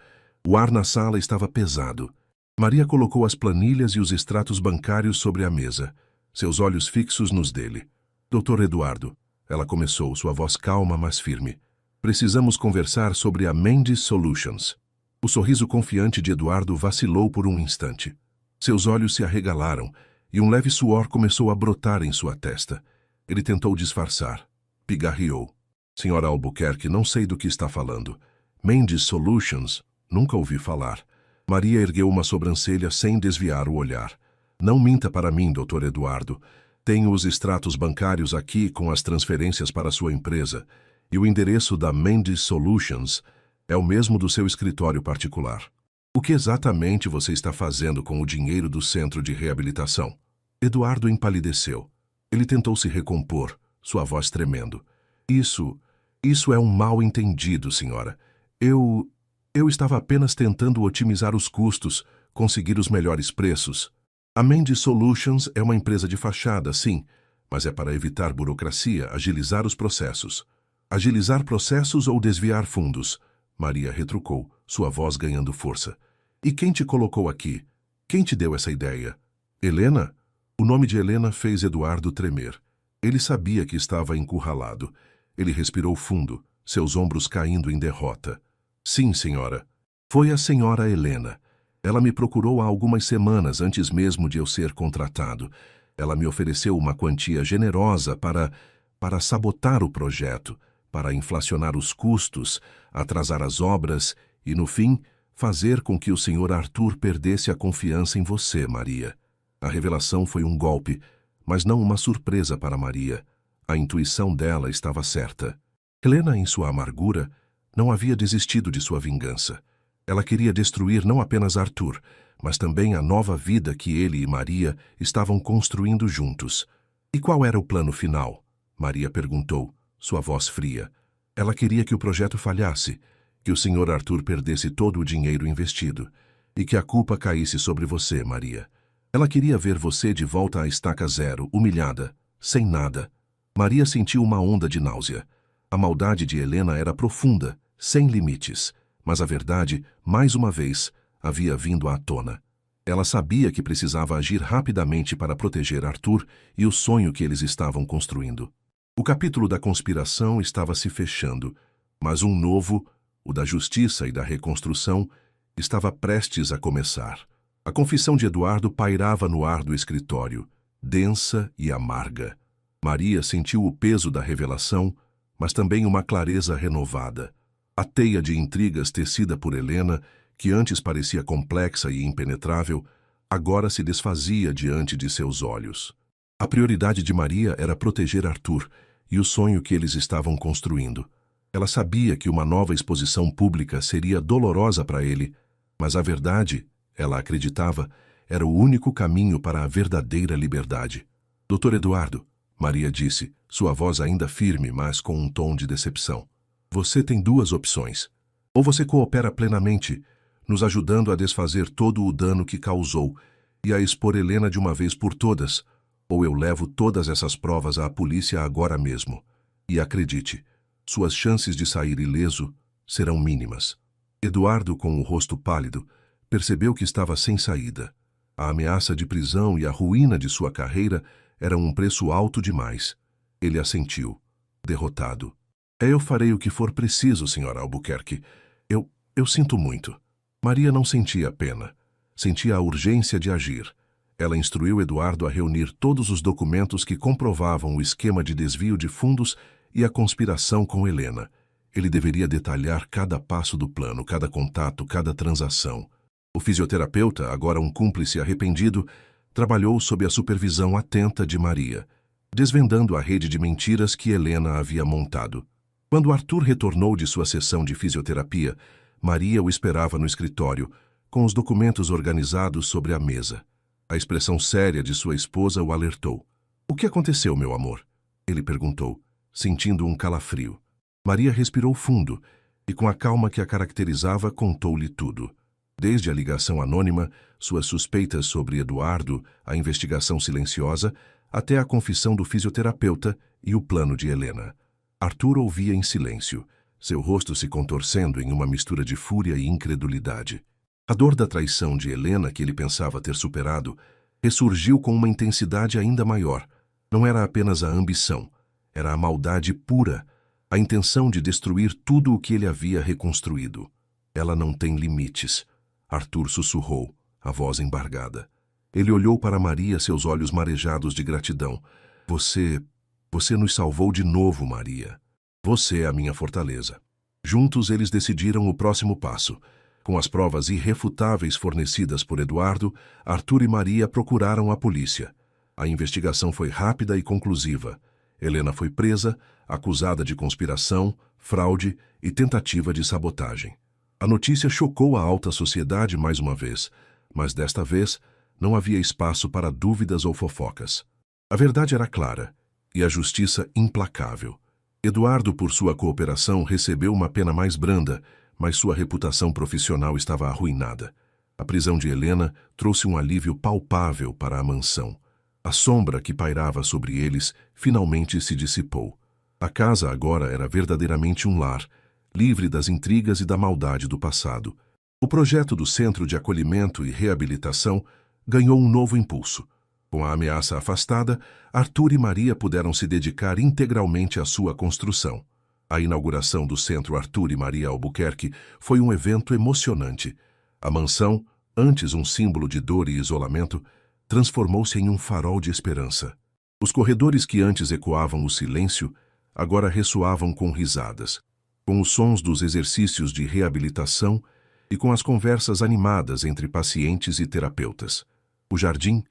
O ar na sala estava pesado. Maria colocou as planilhas e os extratos bancários sobre a mesa, seus olhos fixos nos dele. Doutor Eduardo, ela começou, sua voz calma, mas firme. Precisamos conversar sobre a Mendes Solutions. O sorriso confiante de Eduardo vacilou por um instante. Seus olhos se arregalaram e um leve suor começou a brotar em sua testa. Ele tentou disfarçar. Pigarreou. Senhora Albuquerque, não sei do que está falando. Mendes Solutions? Nunca ouvi falar. Maria ergueu uma sobrancelha sem desviar o olhar. Não minta para mim, doutor Eduardo. Tenho os extratos bancários aqui com as transferências para sua empresa. E o endereço da Mendes Solutions é o mesmo do seu escritório particular. O que exatamente você está fazendo com o dinheiro do centro de reabilitação? Eduardo empalideceu. Ele tentou se recompor, sua voz tremendo. Isso é um mal-entendido, senhora. Eu estava apenas tentando otimizar os custos, conseguir os melhores preços. A Mendes Solutions é uma empresa de fachada, sim, mas é para evitar burocracia, agilizar os processos. Agilizar processos ou desviar fundos? Maria retrucou, sua voz ganhando força. E quem te colocou aqui? Quem te deu essa ideia? Helena? O nome de Helena fez Eduardo tremer. Ele sabia que estava encurralado. Ele respirou fundo, seus ombros caindo em derrota. Sim, senhora. Foi a senhora Helena. Ela me procurou há algumas semanas antes mesmo de eu ser contratado. Ela me ofereceu uma quantia generosa para sabotar o projeto, para inflacionar os custos, atrasar as obras e, no fim, fazer com que o senhor Arthur perdesse a confiança em você, Maria. A revelação foi um golpe, mas não uma surpresa para Maria. A intuição dela estava certa. Helena, em sua amargura, não havia desistido de sua vingança. Ela queria destruir não apenas Arthur, mas também a nova vida que ele e Maria estavam construindo juntos. E qual era o plano final? Maria perguntou, sua voz fria. Ela queria que o projeto falhasse, que o senhor Arthur perdesse todo o dinheiro investido e que a culpa caísse sobre você, Maria. Ela queria ver você de volta à estaca zero, humilhada, sem nada. Maria sentiu uma onda de náusea. A maldade de Helena era profunda, sem limites, mas a verdade, mais uma vez, havia vindo à tona. Ela sabia que precisava agir rapidamente para proteger Arthur e o sonho que eles estavam construindo. O capítulo da conspiração estava se fechando, mas um novo, o da justiça e da reconstrução, estava prestes a começar. A confissão de Eduardo pairava no ar do escritório, densa e amarga. Maria sentiu o peso da revelação, mas também uma clareza renovada. A teia de intrigas tecida por Helena, que antes parecia complexa e impenetrável, agora se desfazia diante de seus olhos. A prioridade de Maria era proteger Arthur e o sonho que eles estavam construindo. Ela sabia que uma nova exposição pública seria dolorosa para ele, mas a verdade, ela acreditava, era o único caminho para a verdadeira liberdade. Dr. Eduardo, Maria disse, sua voz ainda firme, mas com um tom de decepção. Você tem duas opções. Ou você coopera plenamente, nos ajudando a desfazer todo o dano que causou e a expor Helena de uma vez por todas, ou eu levo todas essas provas à polícia agora mesmo. E acredite, suas chances de sair ileso serão mínimas. Eduardo, com o rosto pálido, percebeu que estava sem saída. A ameaça de prisão e a ruína de sua carreira eram um preço alto demais. Ele assentiu, derrotado. Eu farei o que for preciso, Sr. Albuquerque. Eu sinto muito. Maria não sentia pena. Sentia a urgência de agir. Ela instruiu Eduardo a reunir todos os documentos que comprovavam o esquema de desvio de fundos e a conspiração com Helena. Ele deveria detalhar cada passo do plano, cada contato, cada transação. O fisioterapeuta, agora um cúmplice arrependido, trabalhou sob a supervisão atenta de Maria, desvendando a rede de mentiras que Helena havia montado. Quando Arthur retornou de sua sessão de fisioterapia, Maria o esperava no escritório, com os documentos organizados sobre a mesa. A expressão séria de sua esposa o alertou. "O que aconteceu, meu amor?" ele perguntou, sentindo um calafrio. Maria respirou fundo e, com a calma que a caracterizava, contou-lhe tudo. Desde a ligação anônima, suas suspeitas sobre Eduardo, a investigação silenciosa, até a confissão do fisioterapeuta e o plano de Helena. Arthur ouvia em silêncio, seu rosto se contorcendo em uma mistura de fúria e incredulidade. A dor da traição de Helena, que ele pensava ter superado, ressurgiu com uma intensidade ainda maior. Não era apenas a ambição, era a maldade pura, a intenção de destruir tudo o que ele havia reconstruído. Ela não tem limites. Arthur sussurrou, a voz embargada. Ele olhou para Maria, seus olhos marejados de gratidão. Você nos salvou de novo, Maria. Você é a minha fortaleza." Juntos eles decidiram o próximo passo. Com as provas irrefutáveis fornecidas por Eduardo, Arthur e Maria procuraram a polícia. A investigação foi rápida e conclusiva. Helena foi presa, acusada de conspiração, fraude e tentativa de sabotagem. A notícia chocou a alta sociedade mais uma vez, mas desta vez não havia espaço para dúvidas ou fofocas. A verdade era clara e a justiça implacável. Eduardo, por sua cooperação, recebeu uma pena mais branda, mas sua reputação profissional estava arruinada. A prisão de Helena trouxe um alívio palpável para a mansão. A sombra que pairava sobre eles finalmente se dissipou. A casa agora era verdadeiramente um lar, livre das intrigas e da maldade do passado. O projeto do Centro de Acolhimento e Reabilitação ganhou um novo impulso. Com a ameaça afastada, Arthur e Maria puderam se dedicar integralmente à sua construção. A inauguração do Centro Arthur e Maria Albuquerque foi um evento emocionante. A mansão, antes um símbolo de dor e isolamento, transformou-se em um farol de esperança. Os corredores que antes ecoavam o silêncio, agora ressoavam com risadas, com os sons dos exercícios de reabilitação e com as conversas animadas entre pacientes e terapeutas. O jardim,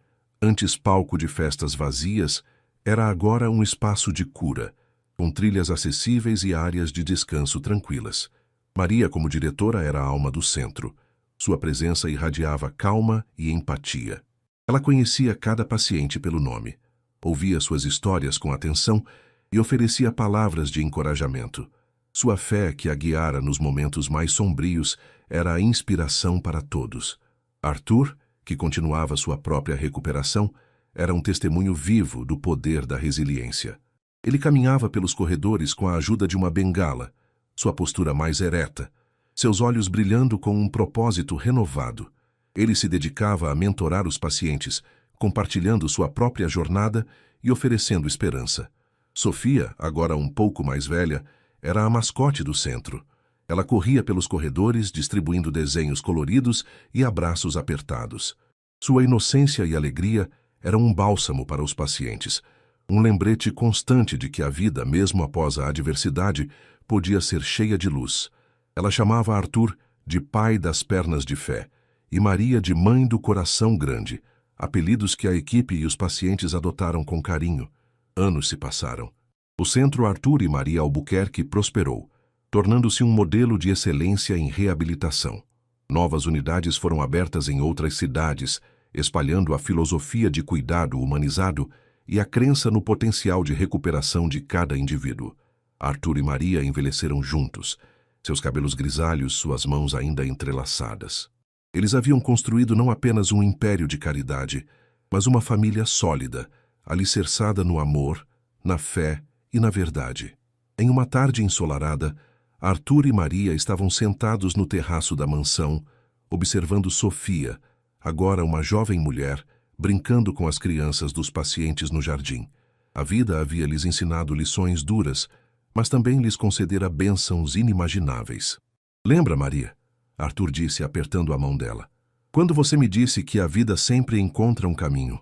antes palco de festas vazias, era agora um espaço de cura, com trilhas acessíveis e áreas de descanso tranquilas. Maria, como diretora, era a alma do centro. Sua presença irradiava calma e empatia. Ela conhecia cada paciente pelo nome, ouvia suas histórias com atenção e oferecia palavras de encorajamento. Sua fé, que a guiara nos momentos mais sombrios, era a inspiração para todos. Arthur, que continuava sua própria recuperação, era um testemunho vivo do poder da resiliência. Ele caminhava pelos corredores com a ajuda de uma bengala, sua postura mais ereta, seus olhos brilhando com um propósito renovado. Ele se dedicava a mentorar os pacientes, compartilhando sua própria jornada e oferecendo esperança. Sofia, agora um pouco mais velha, era a mascote do centro. Ela corria pelos corredores, distribuindo desenhos coloridos e abraços apertados. Sua inocência e alegria eram um bálsamo para os pacientes, um lembrete constante de que a vida, mesmo após a adversidade, podia ser cheia de luz. Ela chamava Arthur de pai das pernas de fé e Maria de mãe do coração grande, apelidos que a equipe e os pacientes adotaram com carinho. Anos se passaram. O Centro Arthur e Maria Albuquerque prosperou, tornando-se um modelo de excelência em reabilitação. Novas unidades foram abertas em outras cidades, espalhando a filosofia de cuidado humanizado e a crença no potencial de recuperação de cada indivíduo. Arthur e Maria envelheceram juntos, seus cabelos grisalhos, suas mãos ainda entrelaçadas. Eles haviam construído não apenas um império de caridade, mas uma família sólida, alicerçada no amor, na fé e na verdade. Em uma tarde ensolarada, Arthur e Maria estavam sentados no terraço da mansão, observando Sofia, agora uma jovem mulher, brincando com as crianças dos pacientes no jardim. A vida havia lhes ensinado lições duras, mas também lhes concedera bênçãos inimagináveis. "Lembra, Maria?" Arthur disse, apertando a mão dela. "Quando você me disse que a vida sempre encontra um caminho."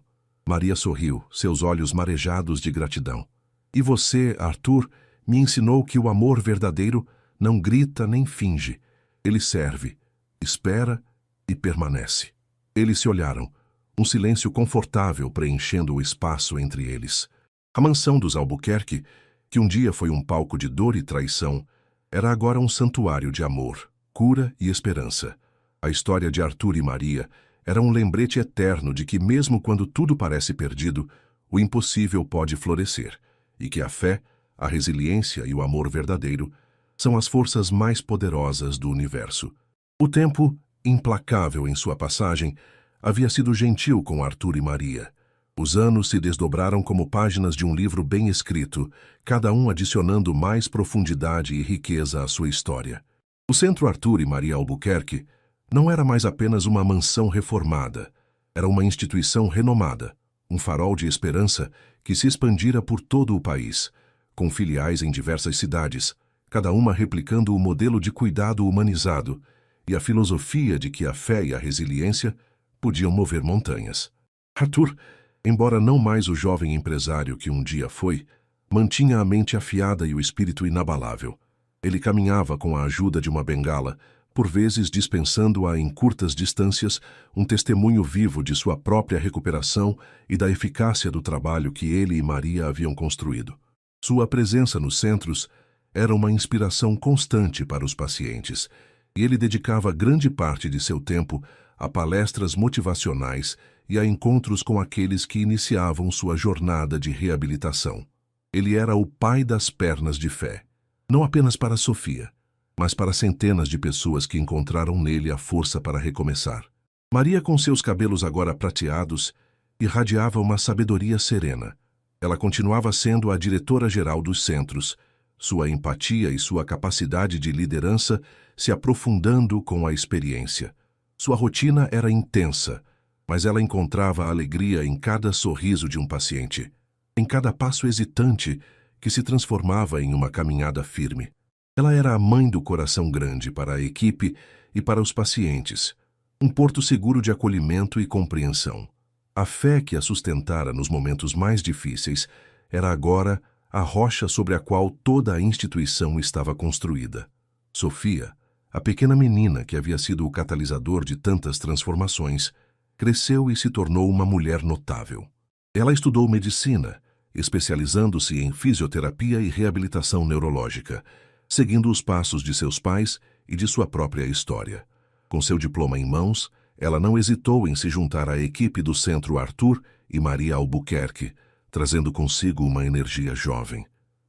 Maria sorriu, seus olhos marejados de gratidão. "E você, Arthur, me ensinou que o amor verdadeiro não grita nem finge. Ele serve, espera e permanece." Eles se olharam, um silêncio confortável preenchendo o espaço entre eles. A mansão dos Albuquerque, que um dia foi um palco de dor e traição, era agora um santuário de amor, cura e esperança. A história de Arthur e Maria era um lembrete eterno de que, mesmo quando tudo parece perdido, o impossível pode florescer, e que a fé, a resiliência e o amor verdadeiro são as forças mais poderosas do universo. O tempo, implacável em sua passagem, havia sido gentil com Arthur e Maria. Os anos se desdobraram como páginas de um livro bem escrito, cada um adicionando mais profundidade e riqueza à sua história. O Centro Arthur e Maria Albuquerque não era mais apenas uma mansão reformada, era uma instituição renomada, um farol de esperança que se expandira por todo o país, com filiais em diversas cidades, cada uma replicando o modelo de cuidado humanizado e a filosofia de que a fé e a resiliência podiam mover montanhas. Arthur, embora não mais o jovem empresário que um dia foi, mantinha a mente afiada e o espírito inabalável. Ele caminhava com a ajuda de uma bengala, por vezes dispensando-a em curtas distâncias, um testemunho vivo de sua própria recuperação e da eficácia do trabalho que ele e Maria haviam construído. Sua presença nos centros era uma inspiração constante para os pacientes, e ele dedicava grande parte de seu tempo a palestras motivacionais e a encontros com aqueles que iniciavam sua jornada de reabilitação. Ele era o pai das pernas de fé, não apenas para Sofia, mas para centenas de pessoas que encontraram nele a força para recomeçar. Maria, com seus cabelos agora prateados, irradiava uma sabedoria serena. Ela continuava sendo a diretora-geral dos centros, sua empatia e sua capacidade de liderança se aprofundando com a experiência. Sua rotina era intensa, mas ela encontrava alegria em cada sorriso de um paciente, em cada passo hesitante que se transformava em uma caminhada firme. Ela era a mãe do coração grande para a equipe e para os pacientes, um porto seguro de acolhimento e compreensão. A fé que a sustentara nos momentos mais difíceis era agora a rocha sobre a qual toda a instituição estava construída. Sofia, a pequena menina que havia sido o catalisador de tantas transformações, cresceu e se tornou uma mulher notável. Ela estudou medicina, especializando-se em fisioterapia e reabilitação neurológica, seguindo os passos de seus pais e de sua própria história. Com seu diploma em mãos, ela não hesitou em se juntar à equipe do Centro Arthur e Maria Albuquerque, trazendo consigo uma energia jovem,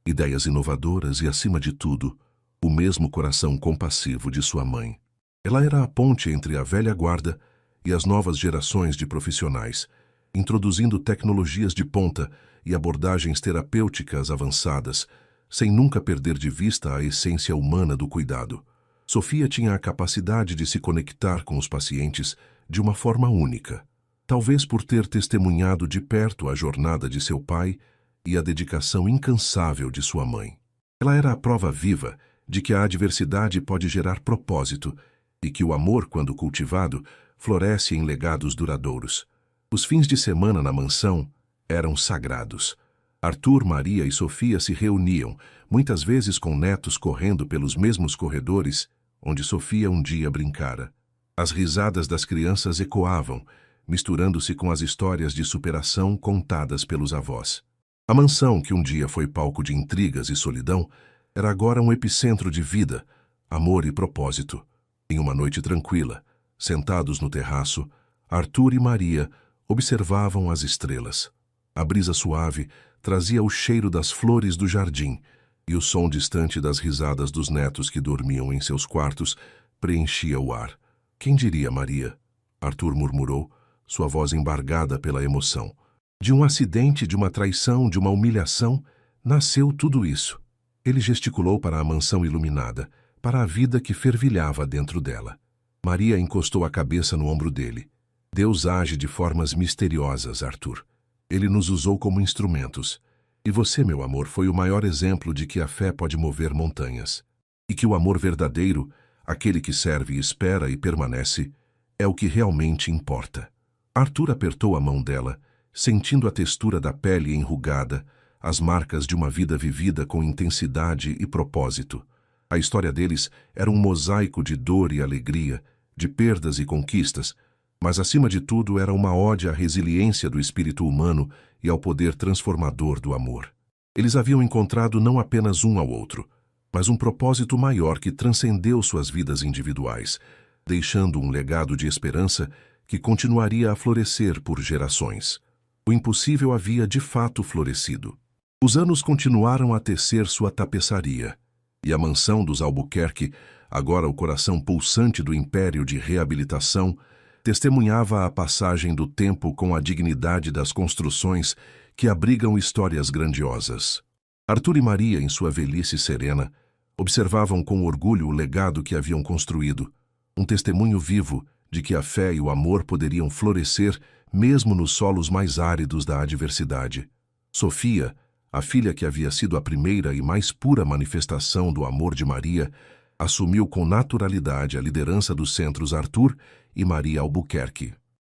ideias inovadoras e, acima de tudo, o mesmo coração compassivo de sua mãe. Ela era a ponte entre a velha guarda e as novas gerações de profissionais, introduzindo tecnologias de ponta e abordagens terapêuticas avançadas, sem nunca perder de vista a essência humana do cuidado. Sofia tinha a capacidade de se conectar com os pacientes de uma forma única, talvez por ter testemunhado de perto a jornada de seu pai e a dedicação incansável de sua mãe. Ela era a prova viva de que a adversidade pode gerar propósito e que o amor, quando cultivado, floresce em legados duradouros. Os fins de semana na mansão eram sagrados. Arthur, Maria e Sofia se reuniam, muitas vezes com netos correndo pelos mesmos corredores onde Sofia um dia brincara. As risadas das crianças ecoavam, misturando-se com as histórias de superação contadas pelos avós. A mansão, que um dia foi palco de intrigas e solidão, era agora um epicentro de vida, amor e propósito. Em uma noite tranquila, sentados no terraço, Arthur e Maria observavam as estrelas. A brisa suave trazia o cheiro das flores do jardim e o som distante das risadas dos netos que dormiam em seus quartos preenchia o ar. Quem diria, Maria? Arthur murmurou, sua voz embargada pela emoção. De um acidente, de uma traição, de uma humilhação, nasceu tudo isso. Ele gesticulou para a mansão iluminada, para a vida que fervilhava dentro dela. Maria encostou a cabeça no ombro dele. Deus age de formas misteriosas, Arthur. Ele nos usou como instrumentos. E você, meu amor, foi o maior exemplo de que a fé pode mover montanhas. E que o amor verdadeiro, aquele que serve, espera e permanece, é o que realmente importa. Arthur apertou a mão dela, sentindo a textura da pele enrugada, as marcas de uma vida vivida com intensidade e propósito. A história deles era um mosaico de dor e alegria, de perdas e conquistas, mas acima de tudo era uma ode à resiliência do espírito humano e ao poder transformador do amor. Eles haviam encontrado não apenas um ao outro, mas um propósito maior que transcendeu suas vidas individuais, deixando um legado de esperança que continuaria a florescer por gerações. O impossível havia de fato florescido. Os anos continuaram a tecer sua tapeçaria, e a mansão dos Albuquerque, agora o coração pulsante do império de reabilitação, testemunhava a passagem do tempo com a dignidade das construções que abrigam histórias grandiosas. Arthur e Maria, em sua velhice serena, observavam com orgulho o legado que haviam construído, um testemunho vivo de que a fé e o amor poderiam florescer mesmo nos solos mais áridos da adversidade. Sofia, a filha que havia sido a primeira e mais pura manifestação do amor de Maria, assumiu com naturalidade a liderança dos centros Arthur e Maria Albuquerque.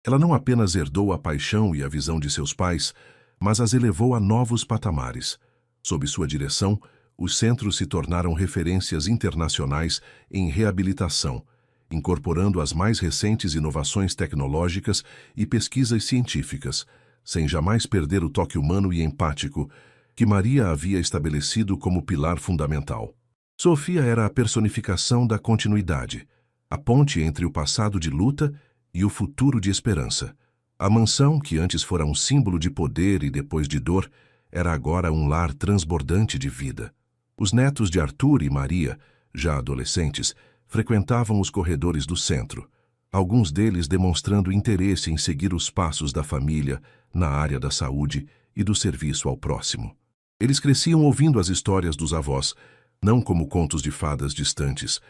Ela não apenas herdou a paixão e a visão de seus pais, mas as elevou a novos patamares. Sob sua direção, os centros se tornaram referências internacionais em reabilitação, incorporando as mais recentes inovações tecnológicas e pesquisas científicas, sem jamais perder o toque humano e empático que Maria havia estabelecido como pilar fundamental. Sofia era a personificação da continuidade, a ponte entre o passado de luta e o futuro de esperança. A mansão, que antes fora um símbolo de poder e depois de dor, era agora um lar transbordante de vida. Os netos de Arthur e Maria, já adolescentes, frequentavam os corredores do centro, alguns deles demonstrando interesse em seguir os passos da família na área da saúde e do serviço ao próximo. Eles cresciam ouvindo as histórias dos avós, não como contos de fadas distantes,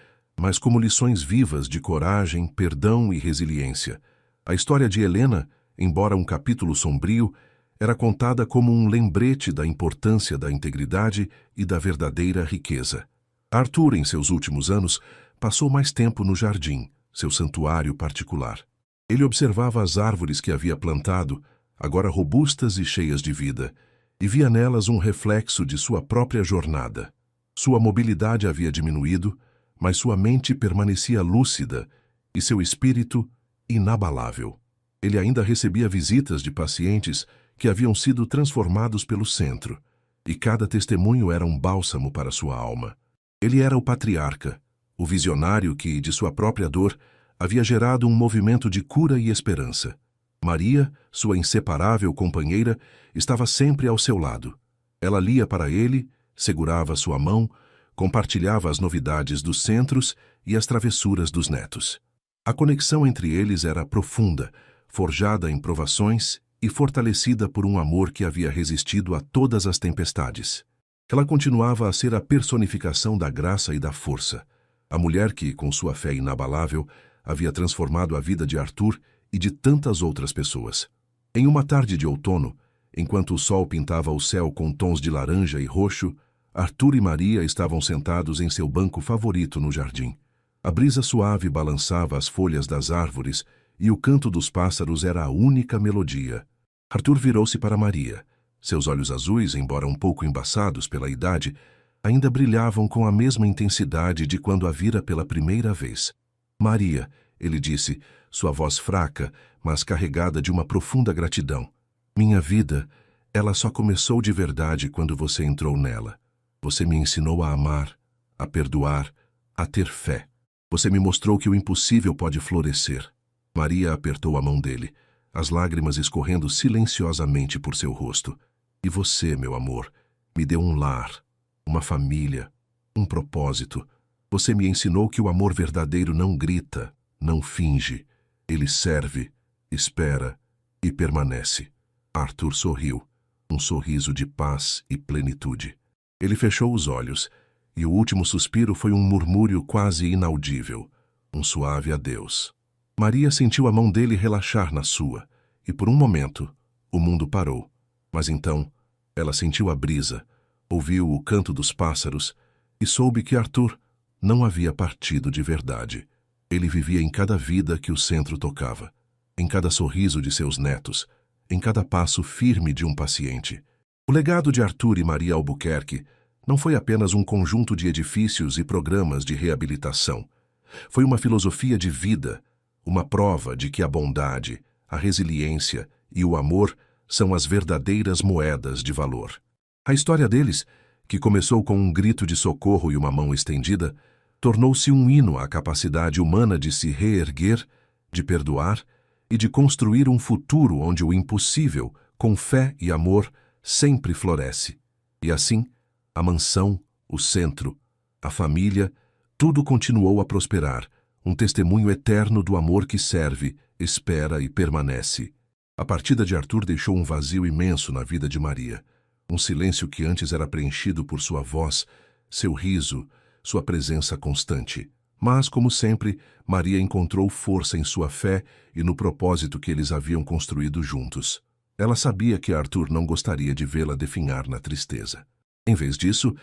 mas como lições vivas de coragem, perdão e resiliência. A história de Helena, embora um capítulo sombrio, era contada como um lembrete da importância da integridade e da verdadeira riqueza. Arthur, em seus últimos anos, passou mais tempo no jardim, seu santuário particular. Ele observava as árvores que havia plantado, agora robustas e cheias de vida, e via nelas um reflexo de sua própria jornada. Sua mobilidade havia diminuído, mas sua mente permanecia lúcida e seu espírito inabalável. Ele ainda recebia visitas de pacientes que haviam sido transformados pelo centro, e cada testemunho era um bálsamo para sua alma. Ele era o patriarca, o visionário que, de sua própria dor, havia gerado um movimento de cura e esperança. Maria, sua inseparável companheira, estava sempre ao seu lado. Ela lia para ele, segurava sua mão, compartilhava as novidades dos centros e as travessuras dos netos. A conexão entre eles era profunda, forjada em provações e fortalecida por um amor que havia resistido a todas as tempestades. Ela continuava a ser a personificação da graça e da força, a mulher que, com sua fé inabalável, havia transformado a vida de Arthur e de tantas outras pessoas. Em uma tarde de outono, enquanto o sol pintava o céu com tons de laranja e roxo, Arthur e Maria estavam sentados em seu banco favorito no jardim. A brisa suave balançava as folhas das árvores e o canto dos pássaros era a única melodia. Arthur virou-se para Maria. Seus olhos azuis, embora um pouco embaçados pela idade, ainda brilhavam com a mesma intensidade de quando a vira pela primeira vez. Maria, ele disse, sua voz fraca, mas carregada de uma profunda gratidão. Minha vida, ela só começou de verdade quando você entrou nela. Você me ensinou a amar, a perdoar, a ter fé. Você me mostrou que o impossível pode florescer. Maria apertou a mão dele, as lágrimas escorrendo silenciosamente por seu rosto. E você, meu amor, me deu um lar, uma família, um propósito. Você me ensinou que o amor verdadeiro não grita, não finge. Ele serve, espera e permanece. Arthur sorriu, um sorriso de paz e plenitude. Ele fechou os olhos, e o último suspiro foi um murmúrio quase inaudível, um suave adeus. Maria sentiu a mão dele relaxar na sua, e por um momento, o mundo parou. Mas então, ela sentiu a brisa, ouviu o canto dos pássaros e soube que Arthur não havia partido de verdade. Ele vivia em cada vida que o centro tocava, em cada sorriso de seus netos, em cada passo firme de um paciente. O legado de Arthur e Maria Albuquerque não foi apenas um conjunto de edifícios e programas de reabilitação. Foi uma filosofia de vida, uma prova de que a bondade, a resiliência e o amor são as verdadeiras moedas de valor. A história deles, que começou com um grito de socorro e uma mão estendida, tornou-se um hino à capacidade humana de se reerguer, de perdoar e de construir um futuro onde o impossível, com fé e amor, sempre floresce. E assim, a mansão, o centro, a família, tudo continuou a prosperar, um testemunho eterno do amor que serve, espera e permanece. A partida de Arthur deixou um vazio imenso na vida de Maria, um silêncio que antes era preenchido por sua voz, seu riso, sua presença constante. Mas, como sempre, Maria encontrou força em sua fé e no propósito que eles haviam construído juntos. Ela sabia que Arthur não gostaria de vê-la definhar na tristeza. Em vez disso,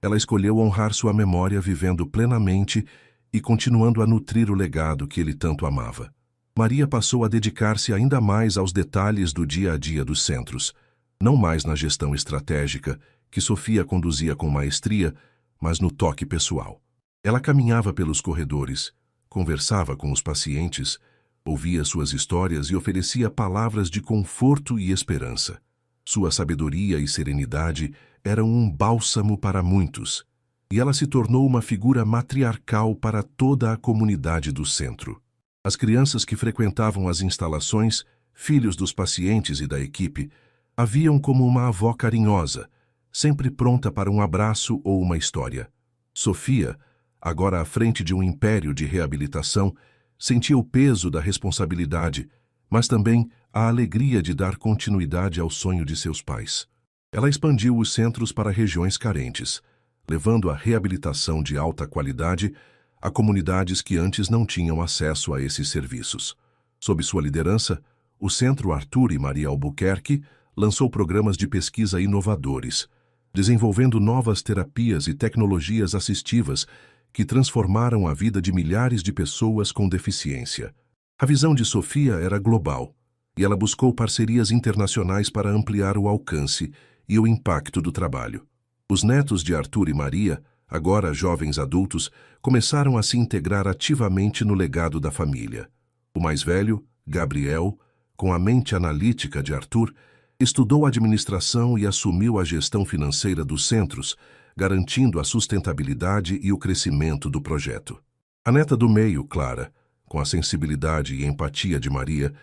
ela escolheu honrar sua memória vivendo plenamente e continuando a nutrir o legado que ele tanto amava. Maria passou a dedicar-se ainda mais aos detalhes do dia a dia dos centros, não mais na gestão estratégica, que Sofia conduzia com maestria, mas no toque pessoal. Ela caminhava pelos corredores, conversava com os pacientes, ouvia suas histórias e oferecia palavras de conforto e esperança. Sua sabedoria e serenidade eram um bálsamo para muitos, e ela se tornou uma figura matriarcal para toda a comunidade do centro. As crianças que frequentavam as instalações, filhos dos pacientes e da equipe, a viam como uma avó carinhosa, sempre pronta para um abraço ou uma história. Sofia, agora à frente de um império de reabilitação, sentia o peso da responsabilidade, mas também a alegria de dar continuidade ao sonho de seus pais. Ela expandiu os centros para regiões carentes, levando a reabilitação de alta qualidade a comunidades que antes não tinham acesso a esses serviços. Sob sua liderança, o Centro Arthur e Maria Albuquerque lançou programas de pesquisa inovadores, desenvolvendo novas terapias e tecnologias assistivas que transformaram a vida de milhares de pessoas com deficiência. A visão de Sofia era global, e ela buscou parcerias internacionais para ampliar o alcance e o impacto do trabalho. Os netos de Arthur e Maria, agora jovens adultos, começaram a se integrar ativamente no legado da família. O mais velho, Gabriel, com a mente analítica de Arthur, estudou administração e assumiu a gestão financeira dos centros, garantindo a sustentabilidade e o crescimento do projeto. A neta do meio, Clara, com a sensibilidade e empatia de Maria,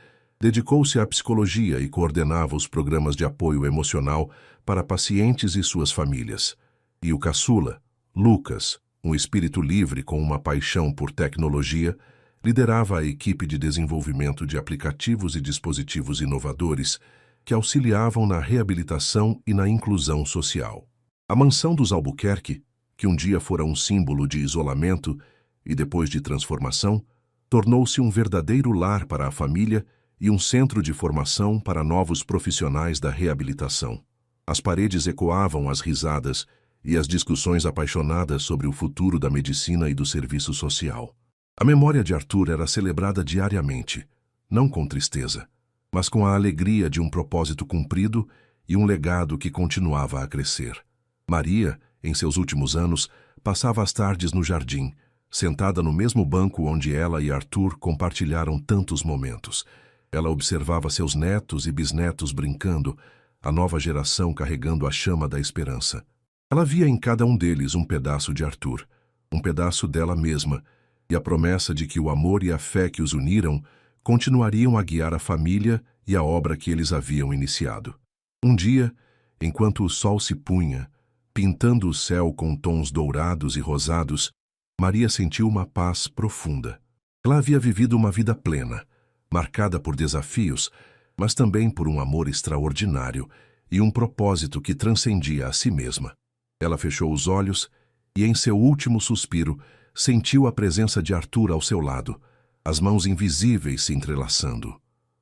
dedicou-se à psicologia e coordenava os programas de apoio emocional para pacientes e suas famílias. E o caçula, Lucas, um espírito livre com uma paixão por tecnologia, liderava a equipe de desenvolvimento de aplicativos e dispositivos inovadores que auxiliavam na reabilitação e na inclusão social. A mansão dos Albuquerque, que um dia fora um símbolo de isolamento e depois de transformação, tornou-se um verdadeiro lar para a família e um centro de formação para novos profissionais da reabilitação. As paredes ecoavam as risadas e as discussões apaixonadas sobre o futuro da medicina e do serviço social. A memória de Arthur era celebrada diariamente, não com tristeza, mas com a alegria de um propósito cumprido e um legado que continuava a crescer. Maria, em seus últimos anos, passava as tardes no jardim, sentada no mesmo banco onde ela e Arthur compartilharam tantos momentos. Ela observava seus netos e bisnetos brincando, a nova geração carregando a chama da esperança. Ela via em cada um deles um pedaço de Arthur, um pedaço dela mesma, e a promessa de que o amor e a fé que os uniram continuariam a guiar a família e a obra que eles haviam iniciado. Um dia, enquanto o sol se punha, pintando o céu com tons dourados e rosados, Maria sentiu uma paz profunda. Ela havia vivido uma vida plena, marcada por desafios, mas também por um amor extraordinário e um propósito que transcendia a si mesma. Ela fechou os olhos e, em seu último suspiro, sentiu a presença de Arthur ao seu lado, as mãos invisíveis se entrelaçando.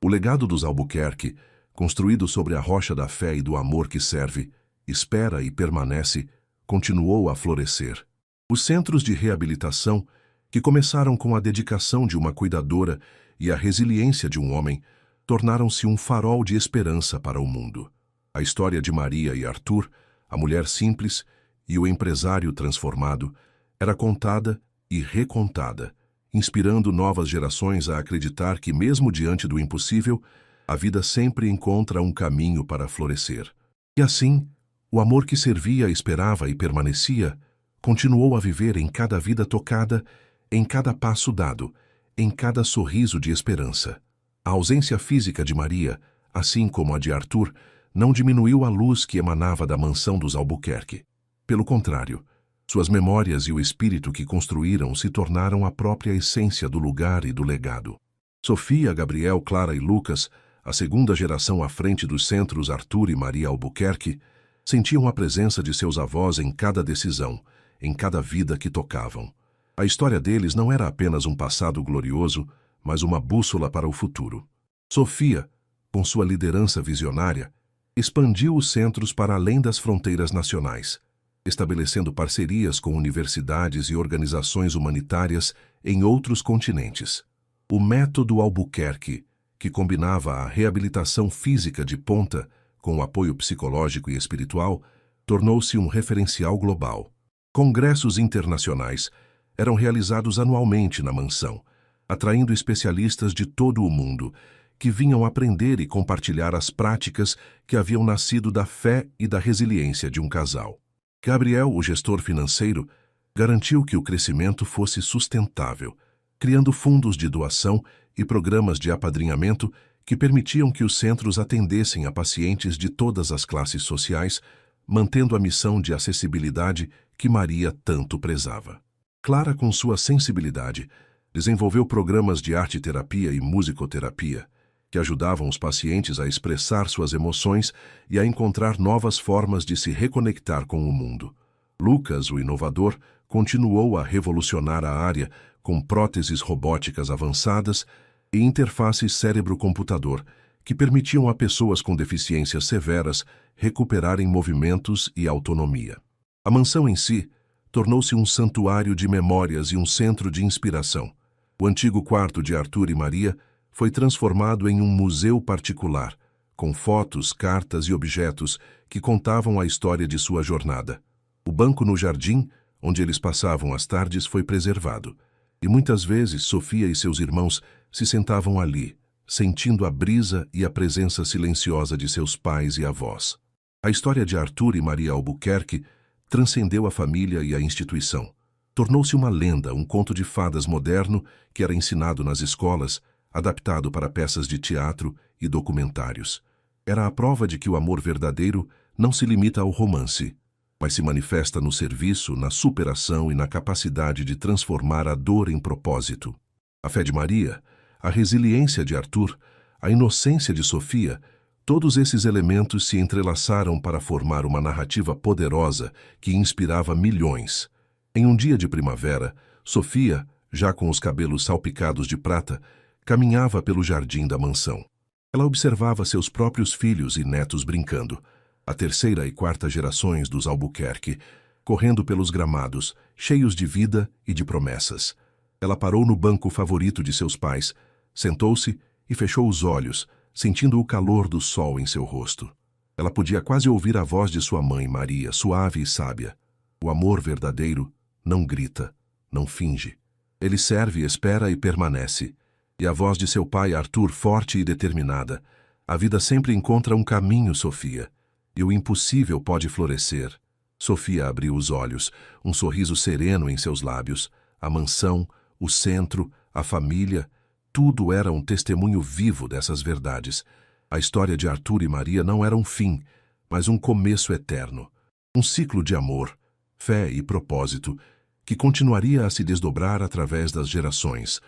O legado dos Albuquerque, construído sobre a rocha da fé e do amor que serve, espera e permanece, continuou a florescer. Os centros de reabilitação, que começaram com a dedicação de uma cuidadora e a resiliência de um homem, tornaram-se um farol de esperança para o mundo. A história de Maria e Arthur, a mulher simples e o empresário transformado, era contada e recontada, inspirando novas gerações a acreditar que, mesmo diante do impossível, a vida sempre encontra um caminho para florescer. E assim, o amor que servia, esperava e permanecia, continuou a viver em cada vida tocada, em cada passo dado, em cada sorriso de esperança. A ausência física de Maria, assim como a de Arthur, não diminuiu a luz que emanava da mansão dos Albuquerque. Pelo contrário, suas memórias e o espírito que construíram se tornaram a própria essência do lugar e do legado. Sofia, Gabriel, Clara e Lucas, a segunda geração à frente dos centros Arthur e Maria Albuquerque, sentiam a presença de seus avós em cada decisão, em cada vida que tocavam. A história deles não era apenas um passado glorioso, mas uma bússola para o futuro. Sofia, com sua liderança visionária, expandiu os centros para além das fronteiras nacionais, estabelecendo parcerias com universidades e organizações humanitárias em outros continentes. O método Albuquerque, que combinava a reabilitação física de ponta com o apoio psicológico e espiritual, tornou-se um referencial global. Congressos internacionais eram realizados anualmente na mansão, atraindo especialistas de todo o mundo, que vinham aprender e compartilhar as práticas que haviam nascido da fé e da resiliência de um casal. Gabriel, o gestor financeiro, garantiu que o crescimento fosse sustentável, criando fundos de doação e programas de apadrinhamento que permitiam que os centros atendessem a pacientes de todas as classes sociais, mantendo a missão de acessibilidade que Maria tanto prezava. Clara, com sua sensibilidade, desenvolveu programas de arte-terapia e musicoterapia, que ajudavam os pacientes a expressar suas emoções e a encontrar novas formas de se reconectar com o mundo. Lucas, o inovador, continuou a revolucionar a área com próteses robóticas avançadas e interfaces cérebro-computador que permitiam a pessoas com deficiências severas recuperarem movimentos e autonomia. A mansão em si tornou-se um santuário de memórias e um centro de inspiração. O antigo quarto de Arthur e Maria foi transformado em um museu particular, com fotos, cartas e objetos que contavam a história de sua jornada. O banco no jardim, onde eles passavam as tardes, foi preservado, e muitas vezes Sofia e seus irmãos se sentavam ali, sentindo a brisa e a presença silenciosa de seus pais e avós. A história de Arthur e Maria Albuquerque transcendeu a família e a instituição. Tornou-se uma lenda, um conto de fadas moderno que era ensinado nas escolas, adaptado para peças de teatro e documentários. Era a prova de que o amor verdadeiro não se limita ao romance, mas se manifesta no serviço, na superação e na capacidade de transformar a dor em propósito. A fé de Maria, a resiliência de Arthur, a inocência de Sofia, todos esses elementos se entrelaçaram para formar uma narrativa poderosa que inspirava milhões. Em um dia de primavera, Sofia, já com os cabelos salpicados de prata, caminhava pelo jardim da mansão. Ela observava seus próprios filhos e netos brincando, a terceira e quarta gerações dos Albuquerque, correndo pelos gramados, cheios de vida e de promessas. Ela parou no banco favorito de seus pais, sentou-se e fechou os olhos, sentindo o calor do sol em seu rosto. Ela podia quase ouvir a voz de sua mãe, Maria, suave e sábia. O amor verdadeiro não grita, não finge. Ele serve, espera e permanece. E a voz de seu pai, Arthur, forte e determinada. A vida sempre encontra um caminho, Sofia. E o impossível pode florescer. Sofia abriu os olhos, um sorriso sereno em seus lábios. A mansão, o centro, a família, tudo era um testemunho vivo dessas verdades. A história de Arthur e Maria não era um fim, mas um começo eterno. Um ciclo de amor, fé e propósito, que continuaria a se desdobrar através das gerações.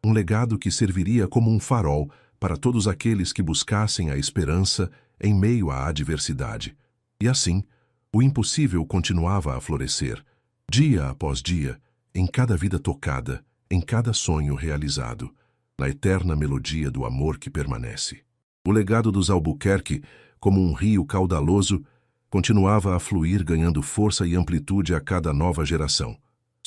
Um legado que serviria como um farol para todos aqueles que buscassem a esperança em meio à adversidade. E assim, o impossível continuava a florescer, dia após dia, em cada vida tocada, em cada sonho realizado, na eterna melodia do amor que permanece. O legado dos Albuquerque, como um rio caudaloso, continuava a fluir, ganhando força e amplitude a cada nova geração.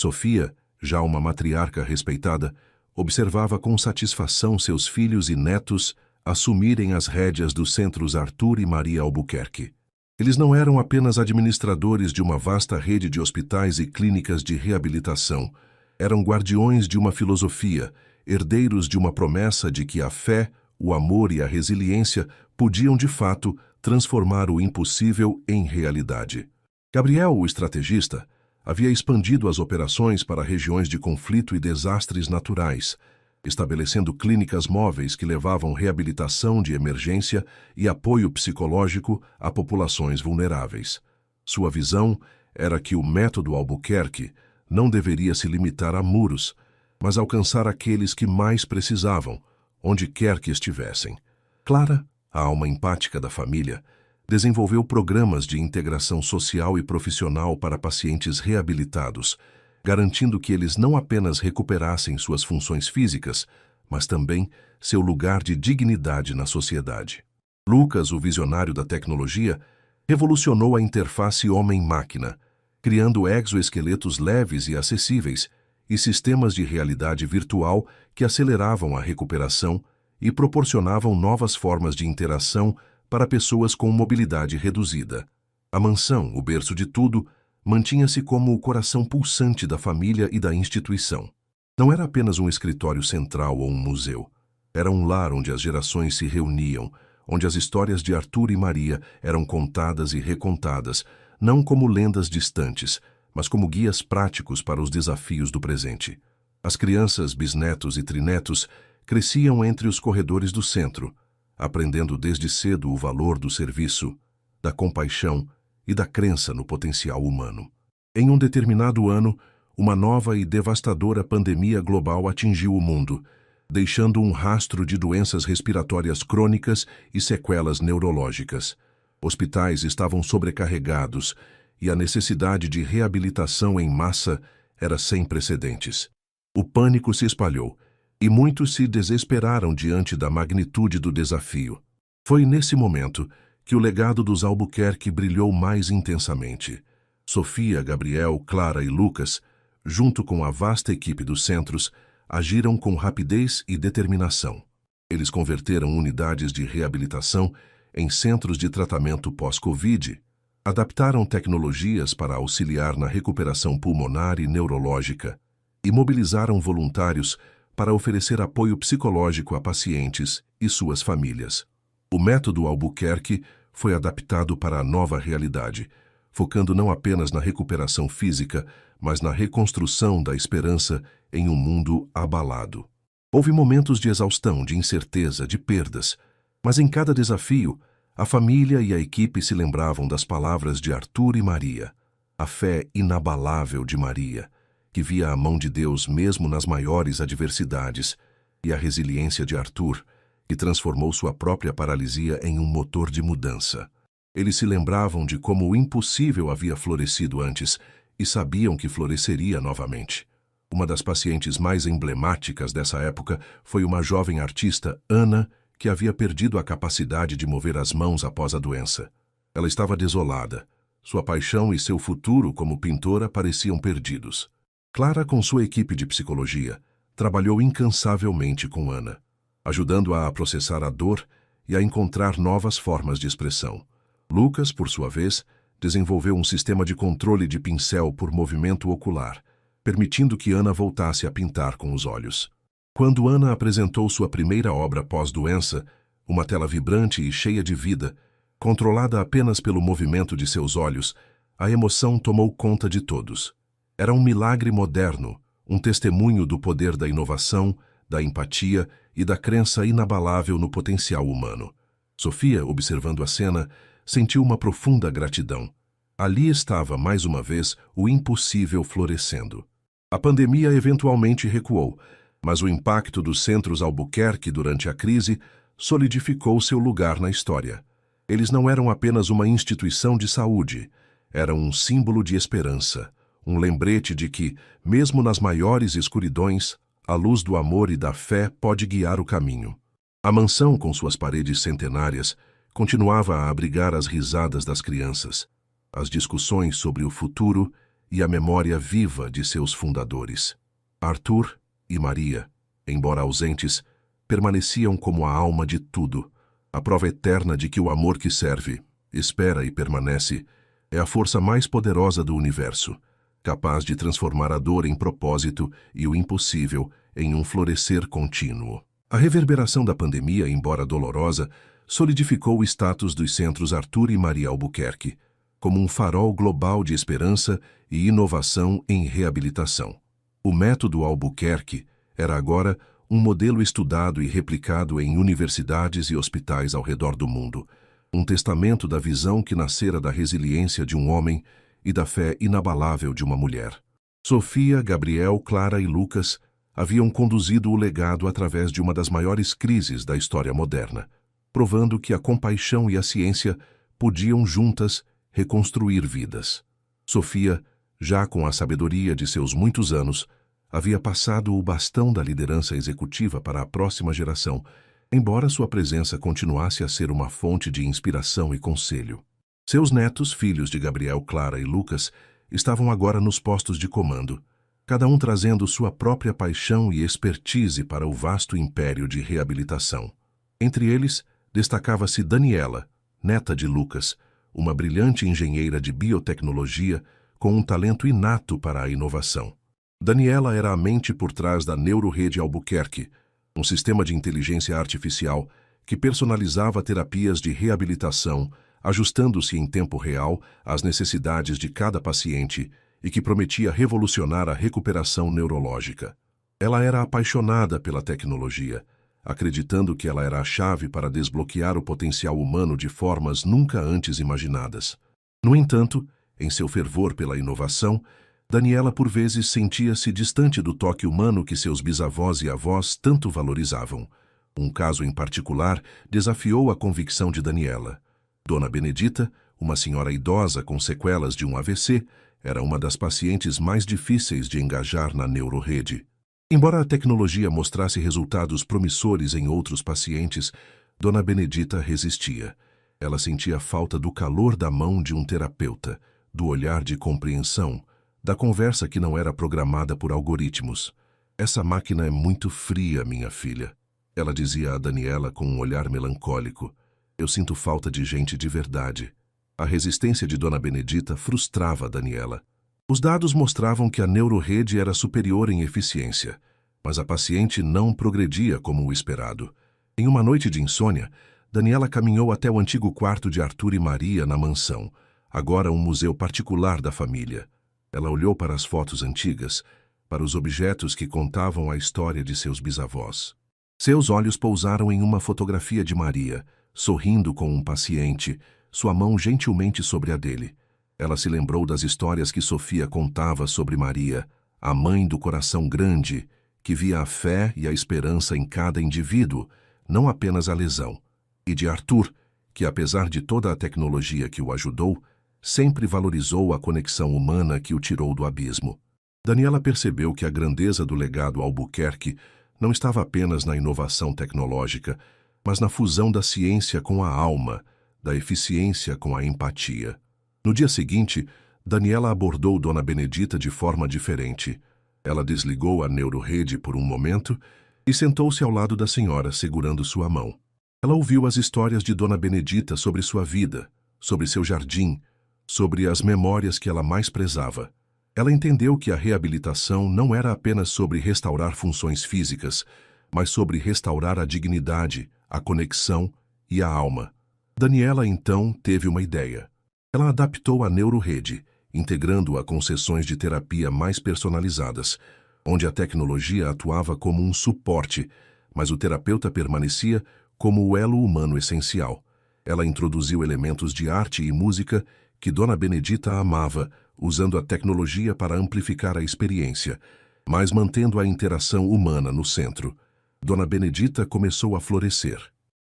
Sofia, já uma matriarca respeitada, observava com satisfação seus filhos e netos assumirem as rédeas dos centros Arthur e Maria Albuquerque. Eles não eram apenas administradores de uma vasta rede de hospitais e clínicas de reabilitação, eram guardiões de uma filosofia, herdeiros de uma promessa de que a fé, o amor e a resiliência podiam, de fato, transformar o impossível em realidade. Gabriel, o estrategista, havia expandido as operações para regiões de conflito e desastres naturais, estabelecendo clínicas móveis que levavam reabilitação de emergência e apoio psicológico a populações vulneráveis. Sua visão era que o método Albuquerque não deveria se limitar a muros, mas alcançar aqueles que mais precisavam, onde quer que estivessem. Clara, a alma empática da família, desenvolveu programas de integração social e profissional para pacientes reabilitados, garantindo que eles não apenas recuperassem suas funções físicas, mas também seu lugar de dignidade na sociedade. Lucas, o visionário da tecnologia, revolucionou a interface homem-máquina, criando exoesqueletos leves e acessíveis e sistemas de realidade virtual que aceleravam a recuperação e proporcionavam novas formas de interação para pessoas com mobilidade reduzida. A mansão, o berço de tudo, mantinha-se como o coração pulsante da família e da instituição. Não era apenas um escritório central ou um museu. Era um lar onde as gerações se reuniam, onde as histórias de Arthur e Maria eram contadas e recontadas, não como lendas distantes, mas como guias práticos para os desafios do presente. As crianças, bisnetos e trinetos cresciam entre os corredores do centro, aprendendo desde cedo o valor do serviço, da compaixão e da crença no potencial humano. Em um determinado ano, uma nova e devastadora pandemia global atingiu o mundo, deixando um rastro de doenças respiratórias crônicas e sequelas neurológicas. Hospitais estavam sobrecarregados e a necessidade de reabilitação em massa era sem precedentes. O pânico se espalhou e muitos se desesperaram diante da magnitude do desafio. Foi nesse momento que o legado dos Albuquerque brilhou mais intensamente. Sofia, Gabriel, Clara e Lucas, junto com a vasta equipe dos centros, agiram com rapidez e determinação. Eles converteram unidades de reabilitação em centros de tratamento pós-Covid, adaptaram tecnologias para auxiliar na recuperação pulmonar e neurológica e mobilizaram voluntários para oferecer apoio psicológico a pacientes e suas famílias. O método Albuquerque foi adaptado para a nova realidade, focando não apenas na recuperação física, mas na reconstrução da esperança em um mundo abalado. Houve momentos de exaustão, de incerteza, de perdas, mas em cada desafio, a família e a equipe se lembravam das palavras de Arthur e Maria, a fé inabalável de Maria, que via a mão de Deus mesmo nas maiores adversidades, e a resiliência de Arthur, que transformou sua própria paralisia em um motor de mudança. Eles se lembravam de como o impossível havia florescido antes e sabiam que floresceria novamente. Uma das pacientes mais emblemáticas dessa época foi uma jovem artista, Ana, que havia perdido a capacidade de mover as mãos após a doença. Ela estava desolada. Sua paixão e seu futuro como pintora pareciam perdidos. Clara, com sua equipe de psicologia, trabalhou incansavelmente com Ana, ajudando-a a processar a dor e a encontrar novas formas de expressão. Lucas, por sua vez, desenvolveu um sistema de controle de pincel por movimento ocular, permitindo que Ana voltasse a pintar com os olhos. Quando Ana apresentou sua primeira obra pós-doença, uma tela vibrante e cheia de vida, controlada apenas pelo movimento de seus olhos, a emoção tomou conta de todos. Era um milagre moderno, um testemunho do poder da inovação, da empatia e da crença inabalável no potencial humano. Sofia, observando a cena, sentiu uma profunda gratidão. Ali estava, mais uma vez, o impossível florescendo. A pandemia eventualmente recuou, mas o impacto dos centros Albuquerque durante a crise solidificou seu lugar na história. Eles não eram apenas uma instituição de saúde, eram um símbolo de esperança, um lembrete de que, mesmo nas maiores escuridões, a luz do amor e da fé pode guiar o caminho. A mansão, com suas paredes centenárias, continuava a abrigar as risadas das crianças, as discussões sobre o futuro e a memória viva de seus fundadores. Arthur e Maria, embora ausentes, permaneciam como a alma de tudo, a prova eterna de que o amor que serve, espera e permanece, é a força mais poderosa do universo, capaz de transformar a dor em propósito e o impossível em um florescer contínuo. A reverberação da pandemia, embora dolorosa, solidificou o status dos centros Arthur e Maria Albuquerque, como um farol global de esperança e inovação em reabilitação. O método Albuquerque era agora um modelo estudado e replicado em universidades e hospitais ao redor do mundo, um testamento da visão que nascera da resiliência de um homem e da fé inabalável de uma mulher. Sofia, Gabriel, Clara e Lucas haviam conduzido o legado através de uma das maiores crises da história moderna, provando que a compaixão e a ciência podiam juntas reconstruir vidas. Sofia, já com a sabedoria de seus muitos anos, havia passado o bastão da liderança executiva para a próxima geração, embora sua presença continuasse a ser uma fonte de inspiração e conselho. Seus netos, filhos de Gabriel, Clara e Lucas, estavam agora nos postos de comando, cada um trazendo sua própria paixão e expertise para o vasto império de reabilitação. Entre eles, destacava-se Daniela, neta de Lucas, uma brilhante engenheira de biotecnologia com um talento inato para a inovação. Daniela era a mente por trás da Neurorede Albuquerque, um sistema de inteligência artificial que personalizava terapias de reabilitação, ajustando-se em tempo real às necessidades de cada paciente e que prometia revolucionar a recuperação neurológica. Ela era apaixonada pela tecnologia, acreditando que ela era a chave para desbloquear o potencial humano de formas nunca antes imaginadas. No entanto, em seu fervor pela inovação, Daniela por vezes sentia-se distante do toque humano que seus bisavós e avós tanto valorizavam. Um caso em particular desafiou a convicção de Daniela. Dona Benedita, uma senhora idosa com sequelas de um AVC, era uma das pacientes mais difíceis de engajar na Neurorede. Embora a tecnologia mostrasse resultados promissores em outros pacientes, Dona Benedita resistia. Ela sentia falta do calor da mão de um terapeuta, do olhar de compreensão, da conversa que não era programada por algoritmos. Essa máquina é muito fria, minha filha. Ela dizia a Daniela com um olhar melancólico. Eu sinto falta de gente de verdade. A resistência de Dona Benedita frustrava a Daniela. Os dados mostravam que a Neurorede era superior em eficiência, mas a paciente não progredia como o esperado. Em uma noite de insônia, Daniela caminhou até o antigo quarto de Arthur e Maria na mansão, agora um museu particular da família. Ela olhou para as fotos antigas, para os objetos que contavam a história de seus bisavós. Seus olhos pousaram em uma fotografia de Maria, sorrindo com um paciente, sua mão gentilmente sobre a dele. Ela se lembrou das histórias que Sofia contava sobre Maria, a mãe do coração grande, que via a fé e a esperança em cada indivíduo, não apenas a lesão. E de Arthur, que apesar de toda a tecnologia que o ajudou, sempre valorizou a conexão humana que o tirou do abismo. Daniela percebeu que a grandeza do legado Albuquerque não estava apenas na inovação tecnológica, mas na fusão da ciência com a alma, da eficiência com a empatia. No dia seguinte, Daniela abordou Dona Benedita de forma diferente. Ela desligou a Neurorede por um momento e sentou-se ao lado da senhora, segurando sua mão. Ela ouviu as histórias de Dona Benedita sobre sua vida, sobre seu jardim, sobre as memórias que ela mais prezava. Ela entendeu que a reabilitação não era apenas sobre restaurar funções físicas, mas sobre restaurar a dignidade, a conexão e a alma. Daniela, então, teve uma ideia. Ela adaptou a neurorede, integrando-a com sessões de terapia mais personalizadas, onde a tecnologia atuava como um suporte, mas o terapeuta permanecia como o elo humano essencial. Ela introduziu elementos de arte e música que Dona Benedita amava, usando a tecnologia para amplificar a experiência, mas mantendo a interação humana no centro. Dona Benedita começou a florescer.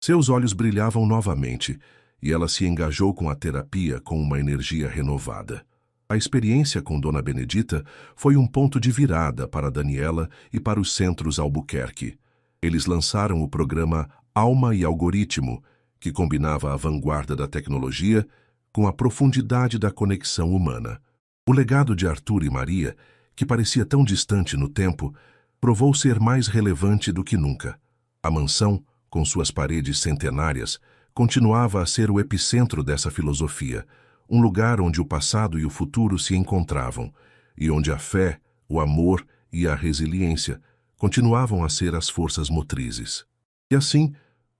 Seus olhos brilhavam novamente e ela se engajou com a terapia com uma energia renovada. A experiência com Dona Benedita foi um ponto de virada para Daniela e para os centros Albuquerque. Eles lançaram o programa Alma e Algoritmo, que combinava a vanguarda da tecnologia com a profundidade da conexão humana. O legado de Arthur e Maria, que parecia tão distante no tempo, provou ser mais relevante do que nunca. A mansão, com suas paredes centenárias, continuava a ser o epicentro dessa filosofia, um lugar onde o passado e o futuro se encontravam, e onde a fé, o amor e a resiliência continuavam a ser as forças motrizes. E assim,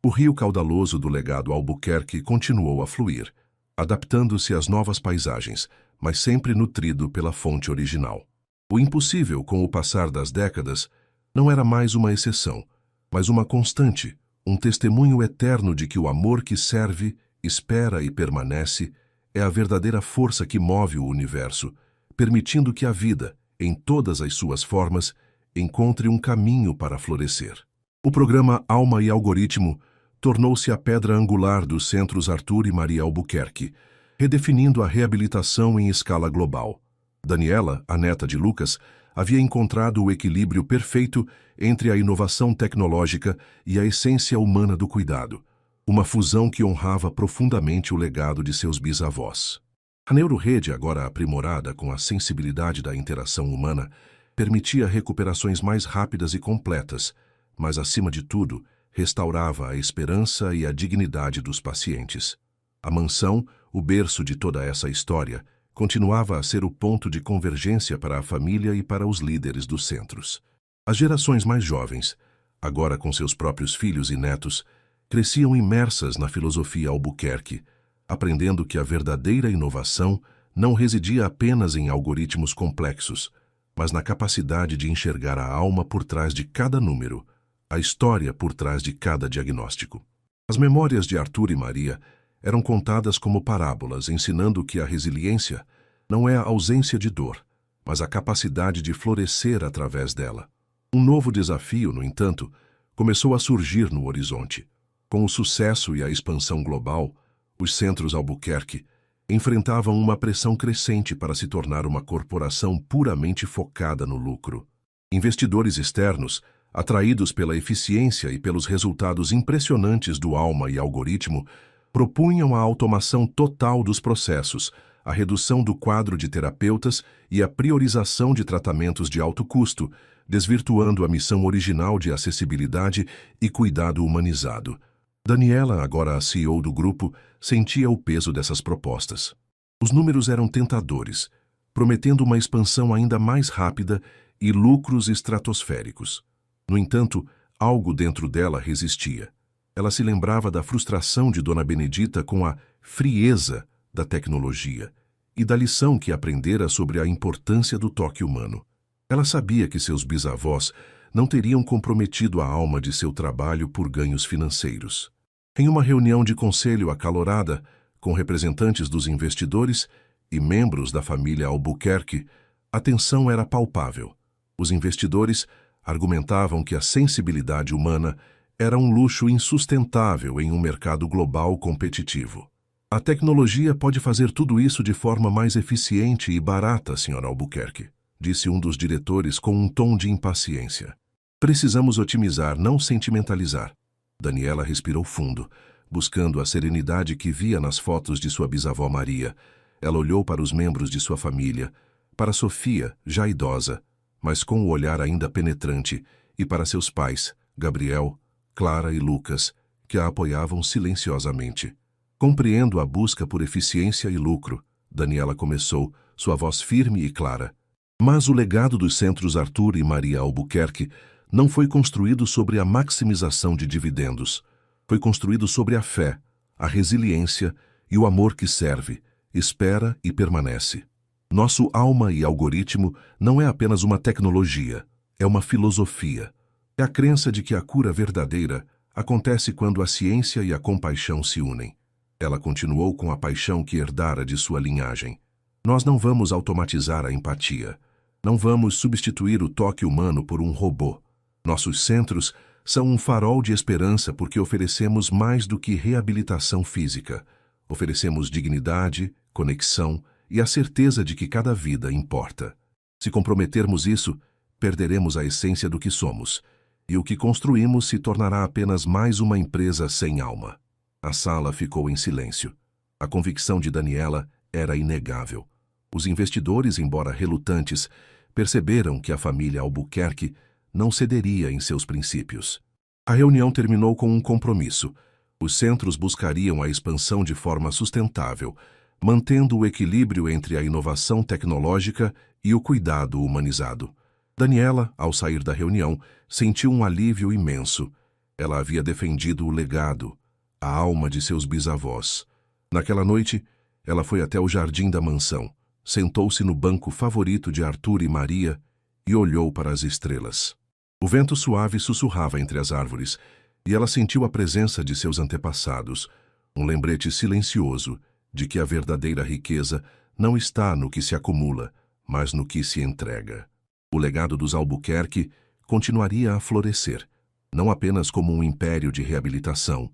o rio caudaloso do legado Albuquerque continuou a fluir, adaptando-se às novas paisagens, mas sempre nutrido pela fonte original. O impossível, com o passar das décadas, não era mais uma exceção, mas uma constante, um testemunho eterno de que o amor que serve, espera e permanece é a verdadeira força que move o universo, permitindo que a vida, em todas as suas formas, encontre um caminho para florescer. O programa Alma e Algoritmo tornou-se a pedra angular dos centros Arthur e Maria Albuquerque, redefinindo a reabilitação em escala global. Daniela, a neta de Lucas, havia encontrado o equilíbrio perfeito entre a inovação tecnológica e a essência humana do cuidado, uma fusão que honrava profundamente o legado de seus bisavós. A neurorede, agora aprimorada com a sensibilidade da interação humana, permitia recuperações mais rápidas e completas, mas, acima de tudo, restaurava a esperança e a dignidade dos pacientes. A mansão, o berço de toda essa história, continuava a ser o ponto de convergência para a família e para os líderes dos centros. As gerações mais jovens, agora com seus próprios filhos e netos, cresciam imersas na filosofia Albuquerque, aprendendo que a verdadeira inovação não residia apenas em algoritmos complexos, mas na capacidade de enxergar a alma por trás de cada número, a história por trás de cada diagnóstico. As memórias de Arthur e Maria eram contadas como parábolas, ensinando que a resiliência não é a ausência de dor, mas a capacidade de florescer através dela. Um novo desafio, no entanto, começou a surgir no horizonte. Com o sucesso e a expansão global, os centros Albuquerque enfrentavam uma pressão crescente para se tornar uma corporação puramente focada no lucro. Investidores externos, atraídos pela eficiência e pelos resultados impressionantes do Alma e Algoritmo, propunham a automação total dos processos, a redução do quadro de terapeutas e a priorização de tratamentos de alto custo, desvirtuando a missão original de acessibilidade e cuidado humanizado. Daniela, agora a CEO do grupo, sentia o peso dessas propostas. Os números eram tentadores, prometendo uma expansão ainda mais rápida e lucros estratosféricos. No entanto, algo dentro dela resistia. Ela se lembrava da frustração de Dona Benedita com a frieza da tecnologia e da lição que aprendera sobre a importância do toque humano. Ela sabia que seus bisavós não teriam comprometido a alma de seu trabalho por ganhos financeiros. Em uma reunião de conselho acalorada, com representantes dos investidores e membros da família Albuquerque, a tensão era palpável. Os investidores argumentavam que a sensibilidade humana era um luxo insustentável em um mercado global competitivo. A tecnologia pode fazer tudo isso de forma mais eficiente e barata, Sra. Albuquerque, disse um dos diretores com um tom de impaciência. Precisamos otimizar, não sentimentalizar. Daniela respirou fundo, buscando a serenidade que via nas fotos de sua bisavó Maria. Ela olhou para os membros de sua família, para Sofia, já idosa, mas com o olhar ainda penetrante, e para seus pais, Gabriel, Clara e Lucas, que a apoiavam silenciosamente. Compreendo a busca por eficiência e lucro, Daniela começou, sua voz firme e clara, Mas o legado dos centros Arthur e Maria Albuquerque não foi construído sobre a maximização de dividendos. Foi construído sobre a fé, a resiliência e o amor que serve, espera e permanece. Nosso alma e algoritmo não é apenas uma tecnologia, é uma filosofia. É a crença de que a cura verdadeira acontece quando a ciência e a compaixão se unem. Ela continuou com a paixão que herdara de sua linhagem. Nós não vamos automatizar a empatia. Não vamos substituir o toque humano por um robô. Nossos centros são um farol de esperança porque oferecemos mais do que reabilitação física. Oferecemos dignidade, conexão e a certeza de que cada vida importa. Se comprometermos isso, perderemos a essência do que somos, e o que construímos se tornará apenas mais uma empresa sem alma. A sala ficou em silêncio. A convicção de Daniela era inegável. Os investidores, embora relutantes, perceberam que a família Albuquerque não cederia em seus princípios. A reunião terminou com um compromisso. Os centros buscariam a expansão de forma sustentável, mantendo o equilíbrio entre a inovação tecnológica e o cuidado humanizado. Daniela, ao sair da reunião, sentiu um alívio imenso. Ela havia defendido o legado, a alma de seus bisavós. Naquela noite, ela foi até o jardim da mansão, sentou-se no banco favorito de Arthur e Maria e olhou para as estrelas. O vento suave sussurrava entre as árvores e ela sentiu a presença de seus antepassados, um lembrete silencioso de que a verdadeira riqueza não está no que se acumula, mas no que se entrega. O legado dos Albuquerque continuaria a florescer, não apenas como um império de reabilitação,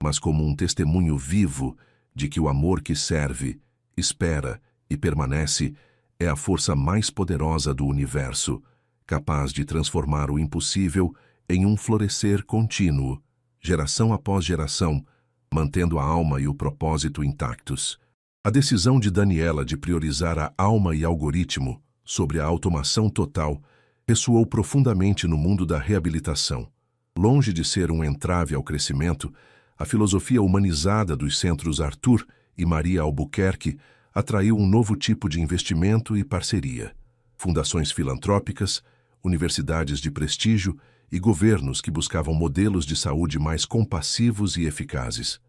mas como um testemunho vivo de que o amor que serve, espera e permanece é a força mais poderosa do universo, capaz de transformar o impossível em um florescer contínuo, geração após geração, mantendo a alma e o propósito intactos. A decisão de Daniela de priorizar a alma e algoritmo sobre a automação total ressoou profundamente no mundo da reabilitação. Longe de ser um entrave ao crescimento, a filosofia humanizada dos centros Arthur e Maria Albuquerque atraiu um novo tipo de investimento e parceria. Fundações filantrópicas, universidades de prestígio e governos que buscavam modelos de saúde mais compassivos e eficazes.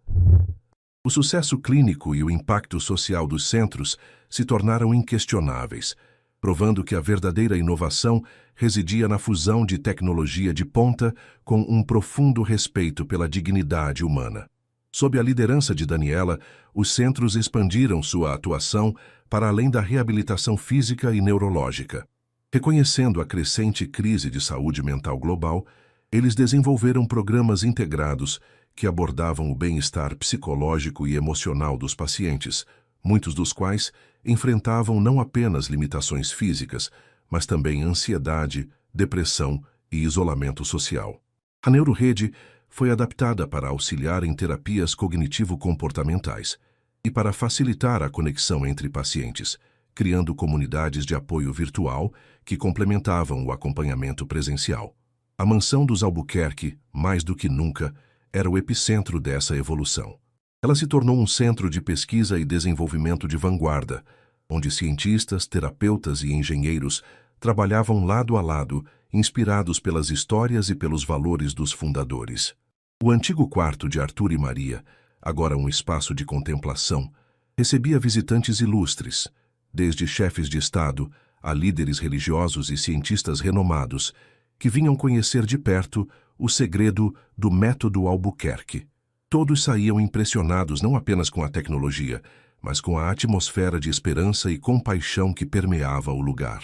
O sucesso clínico e o impacto social dos centros se tornaram inquestionáveis, provando que a verdadeira inovação residia na fusão de tecnologia de ponta com um profundo respeito pela dignidade humana. Sob a liderança de Daniela, os centros expandiram sua atuação para além da reabilitação física e neurológica. Reconhecendo a crescente crise de saúde mental global, eles desenvolveram programas integrados que abordavam o bem-estar psicológico e emocional dos pacientes, muitos dos quais enfrentavam não apenas limitações físicas, mas também ansiedade, depressão e isolamento social. A NeuroRede foi adaptada para auxiliar em terapias cognitivo-comportamentais e para facilitar a conexão entre pacientes, criando comunidades de apoio virtual que complementavam o acompanhamento presencial. A mansão dos Albuquerque, mais do que nunca, era o epicentro dessa evolução. Ela se tornou um centro de pesquisa e desenvolvimento de vanguarda, onde cientistas, terapeutas e engenheiros trabalhavam lado a lado, inspirados pelas histórias e pelos valores dos fundadores. O antigo quarto de Arthur e Maria, agora um espaço de contemplação, recebia visitantes ilustres, desde chefes de Estado a líderes religiosos e cientistas renomados, que vinham conhecer de perto o segredo do método Albuquerque. Todos saíam impressionados não apenas com a tecnologia, mas com a atmosfera de esperança e compaixão que permeava o lugar.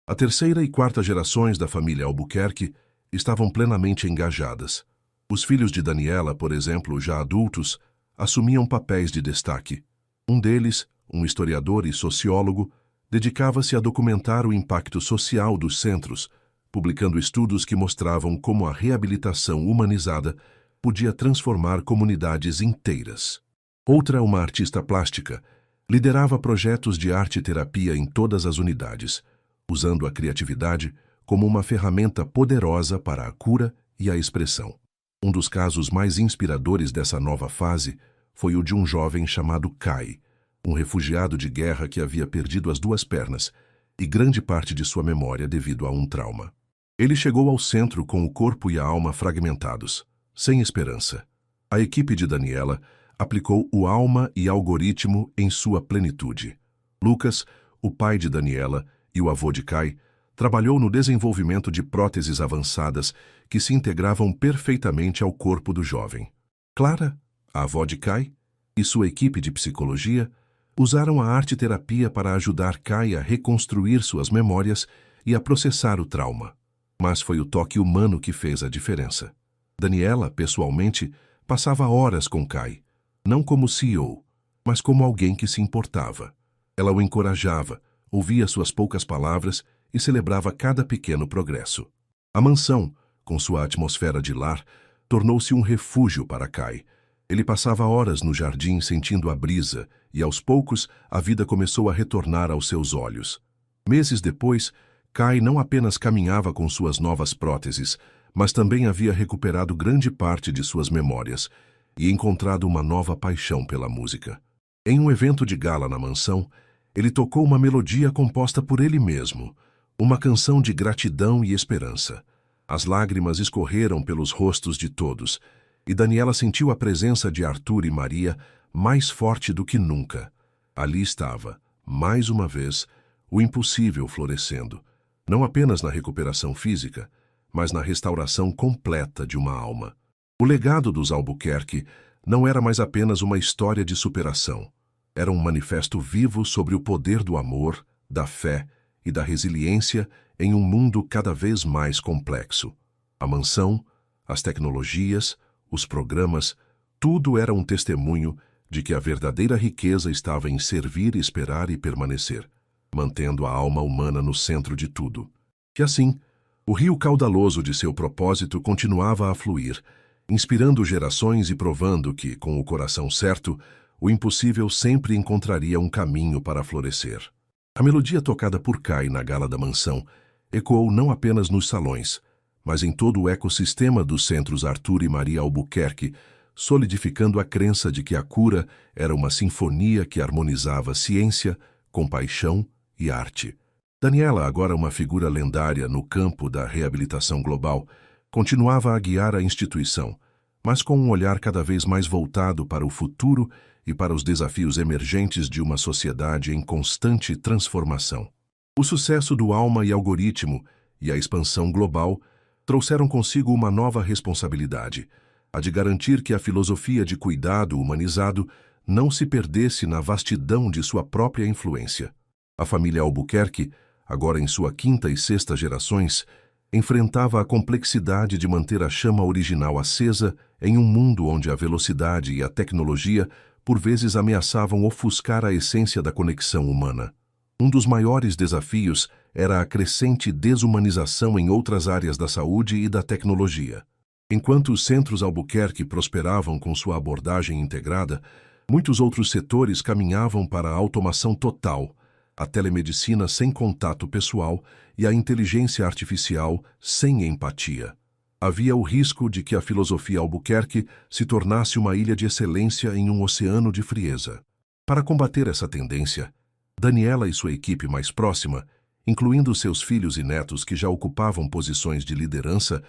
A terceira e quarta gerações da família Albuquerque estavam plenamente engajadas. Os filhos de Daniela, por exemplo, já adultos, assumiam papéis de destaque. Um deles, um historiador e sociólogo, dedicava-se a documentar o impacto social dos centros, publicando estudos que mostravam como a reabilitação humanizada podia transformar comunidades inteiras. Outra, uma artista plástica, liderava projetos de arte-terapia em todas as unidades, usando a criatividade como uma ferramenta poderosa para a cura e a expressão. Um dos casos mais inspiradores dessa nova fase foi o de um jovem chamado Kai, um refugiado de guerra que havia perdido as duas pernas e grande parte de sua memória devido a um trauma. Ele chegou ao centro com o corpo e a alma fragmentados, sem esperança. A equipe de Daniela aplicou o alma e algoritmo em sua plenitude. Lucas, o pai de Daniela e o avô de Kai, trabalhou no desenvolvimento de próteses avançadas que se integravam perfeitamente ao corpo do jovem. Clara, a avó de Kai, e sua equipe de psicologia usaram a arte-terapia para ajudar Kai a reconstruir suas memórias e a processar o trauma. Mas foi o toque humano que fez a diferença. Daniela, pessoalmente, passava horas com Kai, não como CEO, mas como alguém que se importava. Ela o encorajava, ouvia suas poucas palavras e celebrava cada pequeno progresso. A mansão, com sua atmosfera de lar, tornou-se um refúgio para Kai. Ele passava horas no jardim sentindo a brisa e, aos poucos, a vida começou a retornar aos seus olhos. Meses depois, Kai não apenas caminhava com suas novas próteses, mas também havia recuperado grande parte de suas memórias e encontrado uma nova paixão pela música. Em um evento de gala na mansão, ele tocou uma melodia composta por ele mesmo, uma canção de gratidão e esperança. As lágrimas escorreram pelos rostos de todos, e Daniela sentiu a presença de Arthur e Maria mais forte do que nunca. Ali estava, mais uma vez, o impossível florescendo, não apenas na recuperação física, mas na restauração completa de uma alma. O legado dos Albuquerque não era mais apenas uma história de superação. Era um manifesto vivo sobre o poder do amor, da fé e da resiliência em um mundo cada vez mais complexo. A mansão, as tecnologias, os programas, tudo era um testemunho de que a verdadeira riqueza estava em servir, esperar e permanecer, mantendo a alma humana no centro de tudo. E assim, o rio caudaloso de seu propósito continuava a fluir, inspirando gerações e provando que, com o coração certo, o impossível sempre encontraria um caminho para florescer. A melodia tocada por Kai na gala da mansão ecoou não apenas nos salões, mas em todo o ecossistema dos centros Arthur e Maria Albuquerque, solidificando a crença de que a cura era uma sinfonia que harmonizava ciência, compaixão e arte. Daniela, agora uma figura lendária no campo da reabilitação global, continuava a guiar a instituição, mas com um olhar cada vez mais voltado para o futuro e para os desafios emergentes de uma sociedade em constante transformação. O sucesso do Alma e Algoritmo e a expansão global trouxeram consigo uma nova responsabilidade, a de garantir que a filosofia de cuidado humanizado não se perdesse na vastidão de sua própria influência. A família Albuquerque, agora em sua quinta e sexta gerações, enfrentava a complexidade de manter a chama original acesa em um mundo onde a velocidade e a tecnologia por vezes ameaçavam ofuscar a essência da conexão humana. Um dos maiores desafios era a crescente desumanização em outras áreas da saúde e da tecnologia. Enquanto os centros Albuquerque prosperavam com sua abordagem integrada, muitos outros setores caminhavam para a automação total, a telemedicina sem contato pessoal e a inteligência artificial sem empatia. Havia o risco de que a filosofia Albuquerque se tornasse uma ilha de excelência em um oceano de frieza. Para combater essa tendência, Daniela e sua equipe mais próxima, incluindo seus filhos e netos que já ocupavam posições de liderança,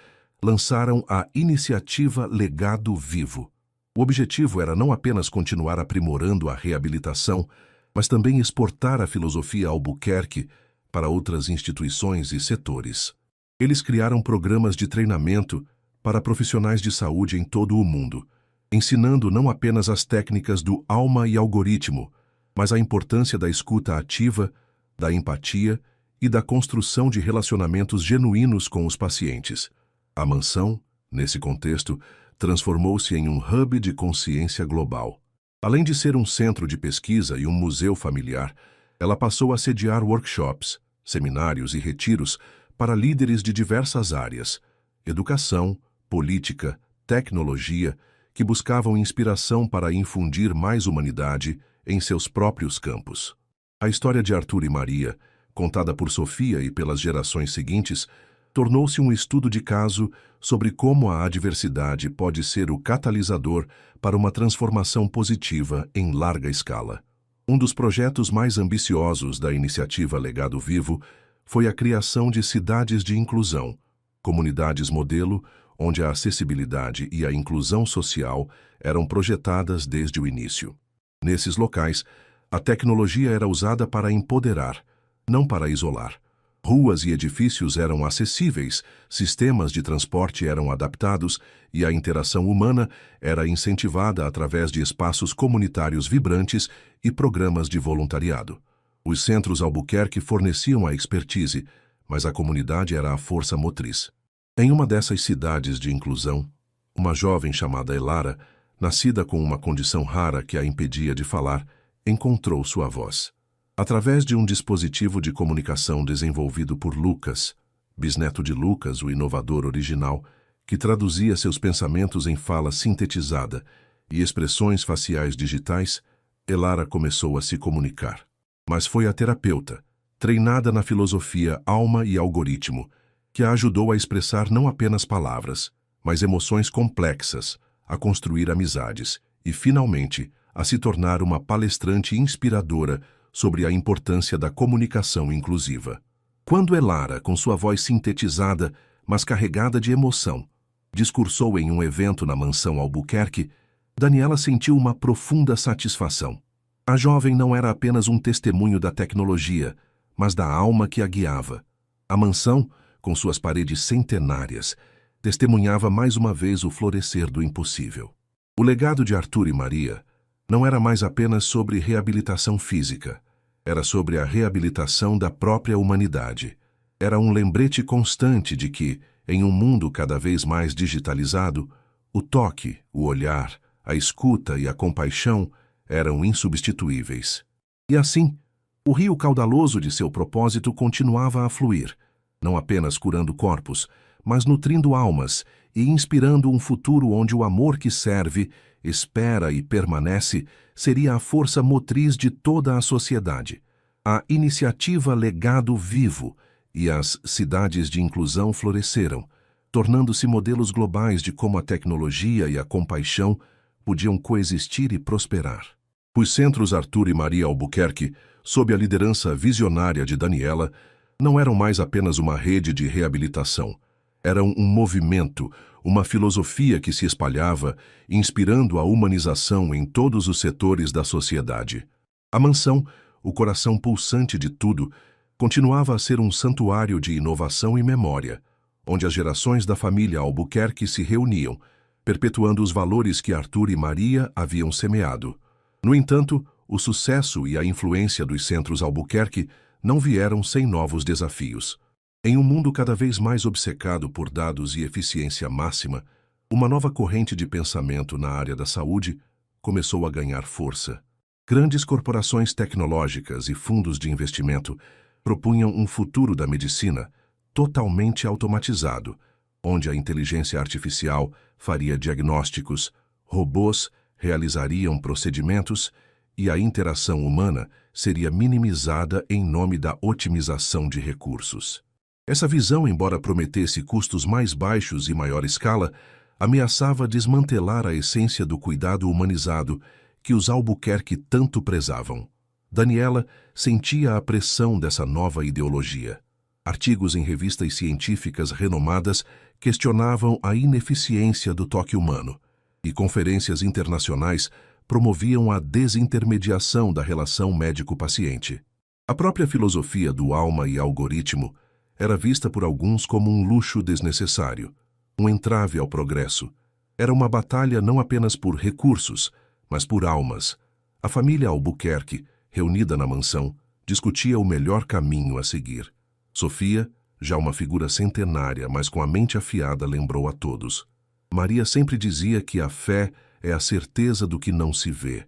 lançaram a iniciativa Legado Vivo. O objetivo era não apenas continuar aprimorando a reabilitação, mas também exportar a filosofia Albuquerque para outras instituições e setores. Eles criaram programas de treinamento para profissionais de saúde em todo o mundo, ensinando não apenas as técnicas do Alma e Algoritmo, mas a importância da escuta ativa, da empatia e da construção de relacionamentos genuínos com os pacientes. A mansão, nesse contexto, transformou-se em um hub de consciência global. Além de ser um centro de pesquisa e um museu familiar, ela passou a sediar workshops, seminários e retiros para líderes de diversas áreas, educação, política, tecnologia, que buscavam inspiração para infundir mais humanidade em seus próprios campos. A história de Arthur e Maria, contada por Sofia e pelas gerações seguintes, tornou-se um estudo de caso sobre como a adversidade pode ser o catalisador para uma transformação positiva em larga escala. Um dos projetos mais ambiciosos da iniciativa Legado Vivo foi a criação de cidades de inclusão, comunidades modelo, onde a acessibilidade e a inclusão social eram projetadas desde o início. Nesses locais, a tecnologia era usada para empoderar, não para isolar. Ruas e edifícios eram acessíveis, sistemas de transporte eram adaptados e a interação humana era incentivada através de espaços comunitários vibrantes e programas de voluntariado. Os centros Albuquerque forneciam a expertise, mas a comunidade era a força motriz. Em uma dessas cidades de inclusão, uma jovem chamada Elara, nascida com uma condição rara que a impedia de falar, encontrou sua voz. Através de um dispositivo de comunicação desenvolvido por Lucas, bisneto de Lucas, o inovador original, que traduzia seus pensamentos em fala sintetizada e expressões faciais digitais, Elara começou a se comunicar. Mas foi a terapeuta, treinada na filosofia alma e algoritmo, que a ajudou a expressar não apenas palavras, mas emoções complexas, a construir amizades e, finalmente, a se tornar uma palestrante inspiradora sobre a importância da comunicação inclusiva. Quando Elara, com sua voz sintetizada, mas carregada de emoção, discursou em um evento na mansão Albuquerque, Daniela sentiu uma profunda satisfação. A jovem não era apenas um testemunho da tecnologia, mas da alma que a guiava. A mansão, com suas paredes centenárias, testemunhava mais uma vez o florescer do impossível. O legado de Arthur e Maria não era mais apenas sobre reabilitação física, era sobre a reabilitação da própria humanidade. Era um lembrete constante de que, em um mundo cada vez mais digitalizado, o toque, o olhar, a escuta e a compaixão eram insubstituíveis. E assim, o rio caudaloso de seu propósito continuava a fluir, não apenas curando corpos, mas nutrindo almas e inspirando um futuro onde o amor que serve, espera e permanece seria a força motriz de toda a sociedade. A iniciativa Legado Vivo e as cidades de inclusão floresceram, tornando-se modelos globais de como a tecnologia e a compaixão podiam coexistir e prosperar. Os centros Arthur e Maria Albuquerque, sob a liderança visionária de Daniela, não eram mais apenas uma rede de reabilitação. Eram um movimento, uma filosofia que se espalhava, inspirando a humanização em todos os setores da sociedade. A mansão, o coração pulsante de tudo, continuava a ser um santuário de inovação e memória, onde as gerações da família Albuquerque se reuniam, perpetuando os valores que Arthur e Maria haviam semeado. No entanto, o sucesso e a influência dos centros Albuquerque não vieram sem novos desafios. Em um mundo cada vez mais obcecado por dados e eficiência máxima, uma nova corrente de pensamento na área da saúde começou a ganhar força. Grandes corporações tecnológicas e fundos de investimento propunham um futuro da medicina totalmente automatizado, onde a inteligência artificial faria diagnósticos, robôs realizariam procedimentos e a interação humana seria minimizada em nome da otimização de recursos. Essa visão, embora prometesse custos mais baixos e maior escala, ameaçava desmantelar a essência do cuidado humanizado que os Albuquerque tanto prezavam. Daniela sentia a pressão dessa nova ideologia. Artigos em revistas científicas renomadas questionavam a ineficiência do toque humano, e conferências internacionais promoviam a desintermediação da relação médico-paciente. A própria filosofia do alma e algoritmo era vista por alguns como um luxo desnecessário, um entrave ao progresso. Era uma batalha não apenas por recursos, mas por almas. A família Albuquerque, reunida na mansão, discutia o melhor caminho a seguir. Sofia, já uma figura centenária, mas com a mente afiada, lembrou a todos. Maria sempre dizia que a fé é a certeza do que não se vê.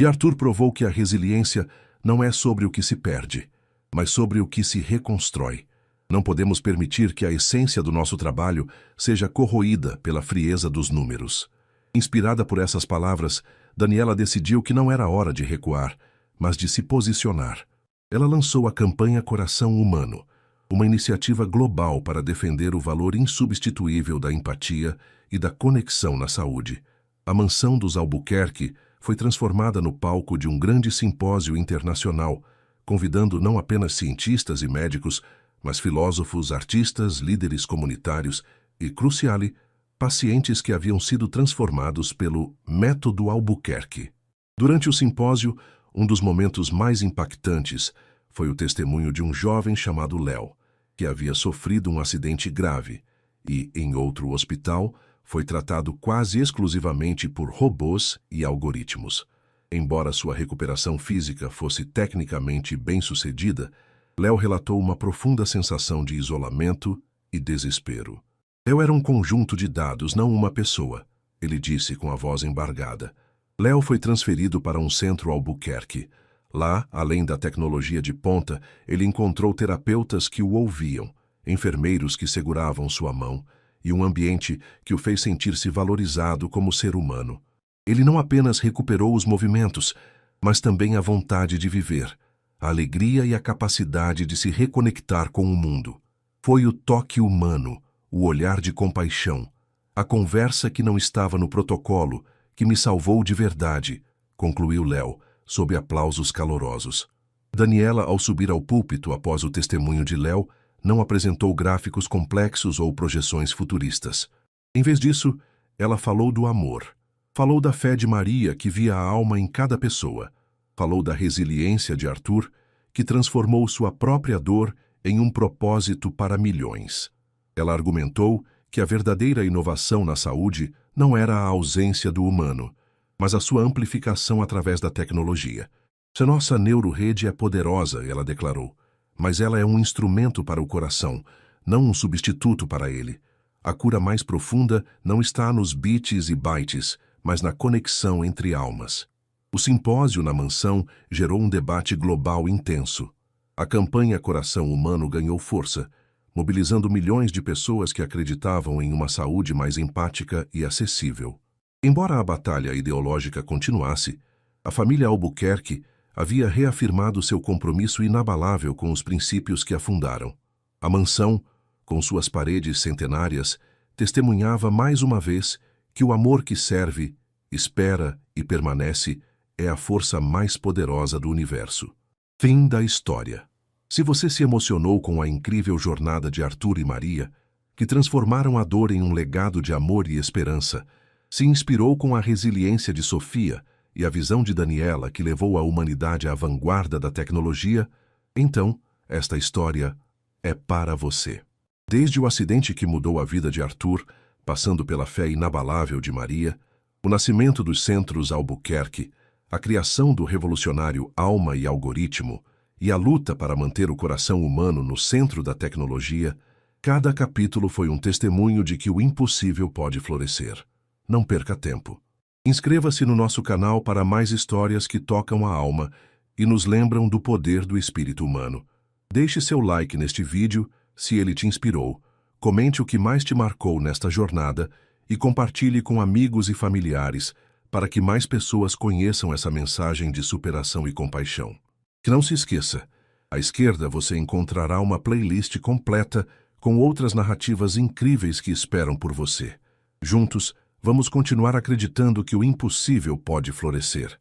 E Arthur provou que a resiliência não é sobre o que se perde, mas sobre o que se reconstrói. Não podemos permitir que a essência do nosso trabalho seja corroída pela frieza dos números. Inspirada por essas palavras, Daniela decidiu que não era hora de recuar, mas de se posicionar. Ela lançou a campanha Coração Humano, uma iniciativa global para defender o valor insubstituível da empatia e da conexão na saúde. A mansão dos Albuquerque foi transformada no palco de um grande simpósio internacional, convidando não apenas cientistas e médicos, mas filósofos, artistas, líderes comunitários e, cruciale, pacientes que haviam sido transformados pelo Método Albuquerque. Durante o simpósio, um dos momentos mais impactantes foi o testemunho de um jovem chamado Léo, que havia sofrido um acidente grave e, em outro hospital, foi tratado quase exclusivamente por robôs e algoritmos. Embora sua recuperação física fosse tecnicamente bem-sucedida, Léo relatou uma profunda sensação de isolamento e desespero. Eu era um conjunto de dados, não uma pessoa, ele disse com a voz embargada. Léo foi transferido para um centro Albuquerque. Lá, além da tecnologia de ponta, ele encontrou terapeutas que o ouviam, enfermeiros que seguravam sua mão e um ambiente que o fez sentir-se valorizado como ser humano. Ele não apenas recuperou os movimentos, mas também a vontade de viver, a alegria e a capacidade de se reconectar com o mundo. Foi o toque humano, o olhar de compaixão, a conversa que não estava no protocolo, que me salvou de verdade, concluiu Léo, sob aplausos calorosos. Daniela, ao subir ao púlpito após o testemunho de Léo, não apresentou gráficos complexos ou projeções futuristas. Em vez disso, ela falou do amor. Falou da fé de Maria, que via a alma em cada pessoa. Falou da resiliência de Arthur, que transformou sua própria dor em um propósito para milhões. Ela argumentou que a verdadeira inovação na saúde não era a ausência do humano, mas a sua amplificação através da tecnologia. Se nossa neurorede é poderosa, ela declarou, mas ela é um instrumento para o coração, não um substituto para ele. A cura mais profunda não está nos bits e bytes, mas na conexão entre almas. O simpósio na mansão gerou um debate global intenso. A campanha Coração Humano ganhou força, mobilizando milhões de pessoas que acreditavam em uma saúde mais empática e acessível. Embora a batalha ideológica continuasse, a família Albuquerque havia reafirmado seu compromisso inabalável com os princípios que a fundaram. A mansão, com suas paredes centenárias, testemunhava mais uma vez que o amor que serve, espera e permanece é a força mais poderosa do universo. Fim da história. Se você se emocionou com a incrível jornada de Arthur e Maria, que transformaram a dor em um legado de amor e esperança, se inspirou com a resiliência de Sofia e a visão de Daniela, que levou a humanidade à vanguarda da tecnologia, então esta história é para você. Desde o acidente que mudou a vida de Arthur, passando pela fé inabalável de Maria, o nascimento dos centros Albuquerque, a criação do revolucionário Alma e Algoritmo e a luta para manter o coração humano no centro da tecnologia, cada capítulo foi um testemunho de que o impossível pode florescer. Não perca tempo. Inscreva-se no nosso canal para mais histórias que tocam a alma e nos lembram do poder do espírito humano. Deixe seu like neste vídeo se ele te inspirou, comente o que mais te marcou nesta jornada e compartilhe com amigos e familiares para que mais pessoas conheçam essa mensagem de superação e compaixão. Que não se esqueça, à esquerda você encontrará uma playlist completa com outras narrativas incríveis que esperam por você. Juntos, vamos continuar acreditando que o impossível pode florescer.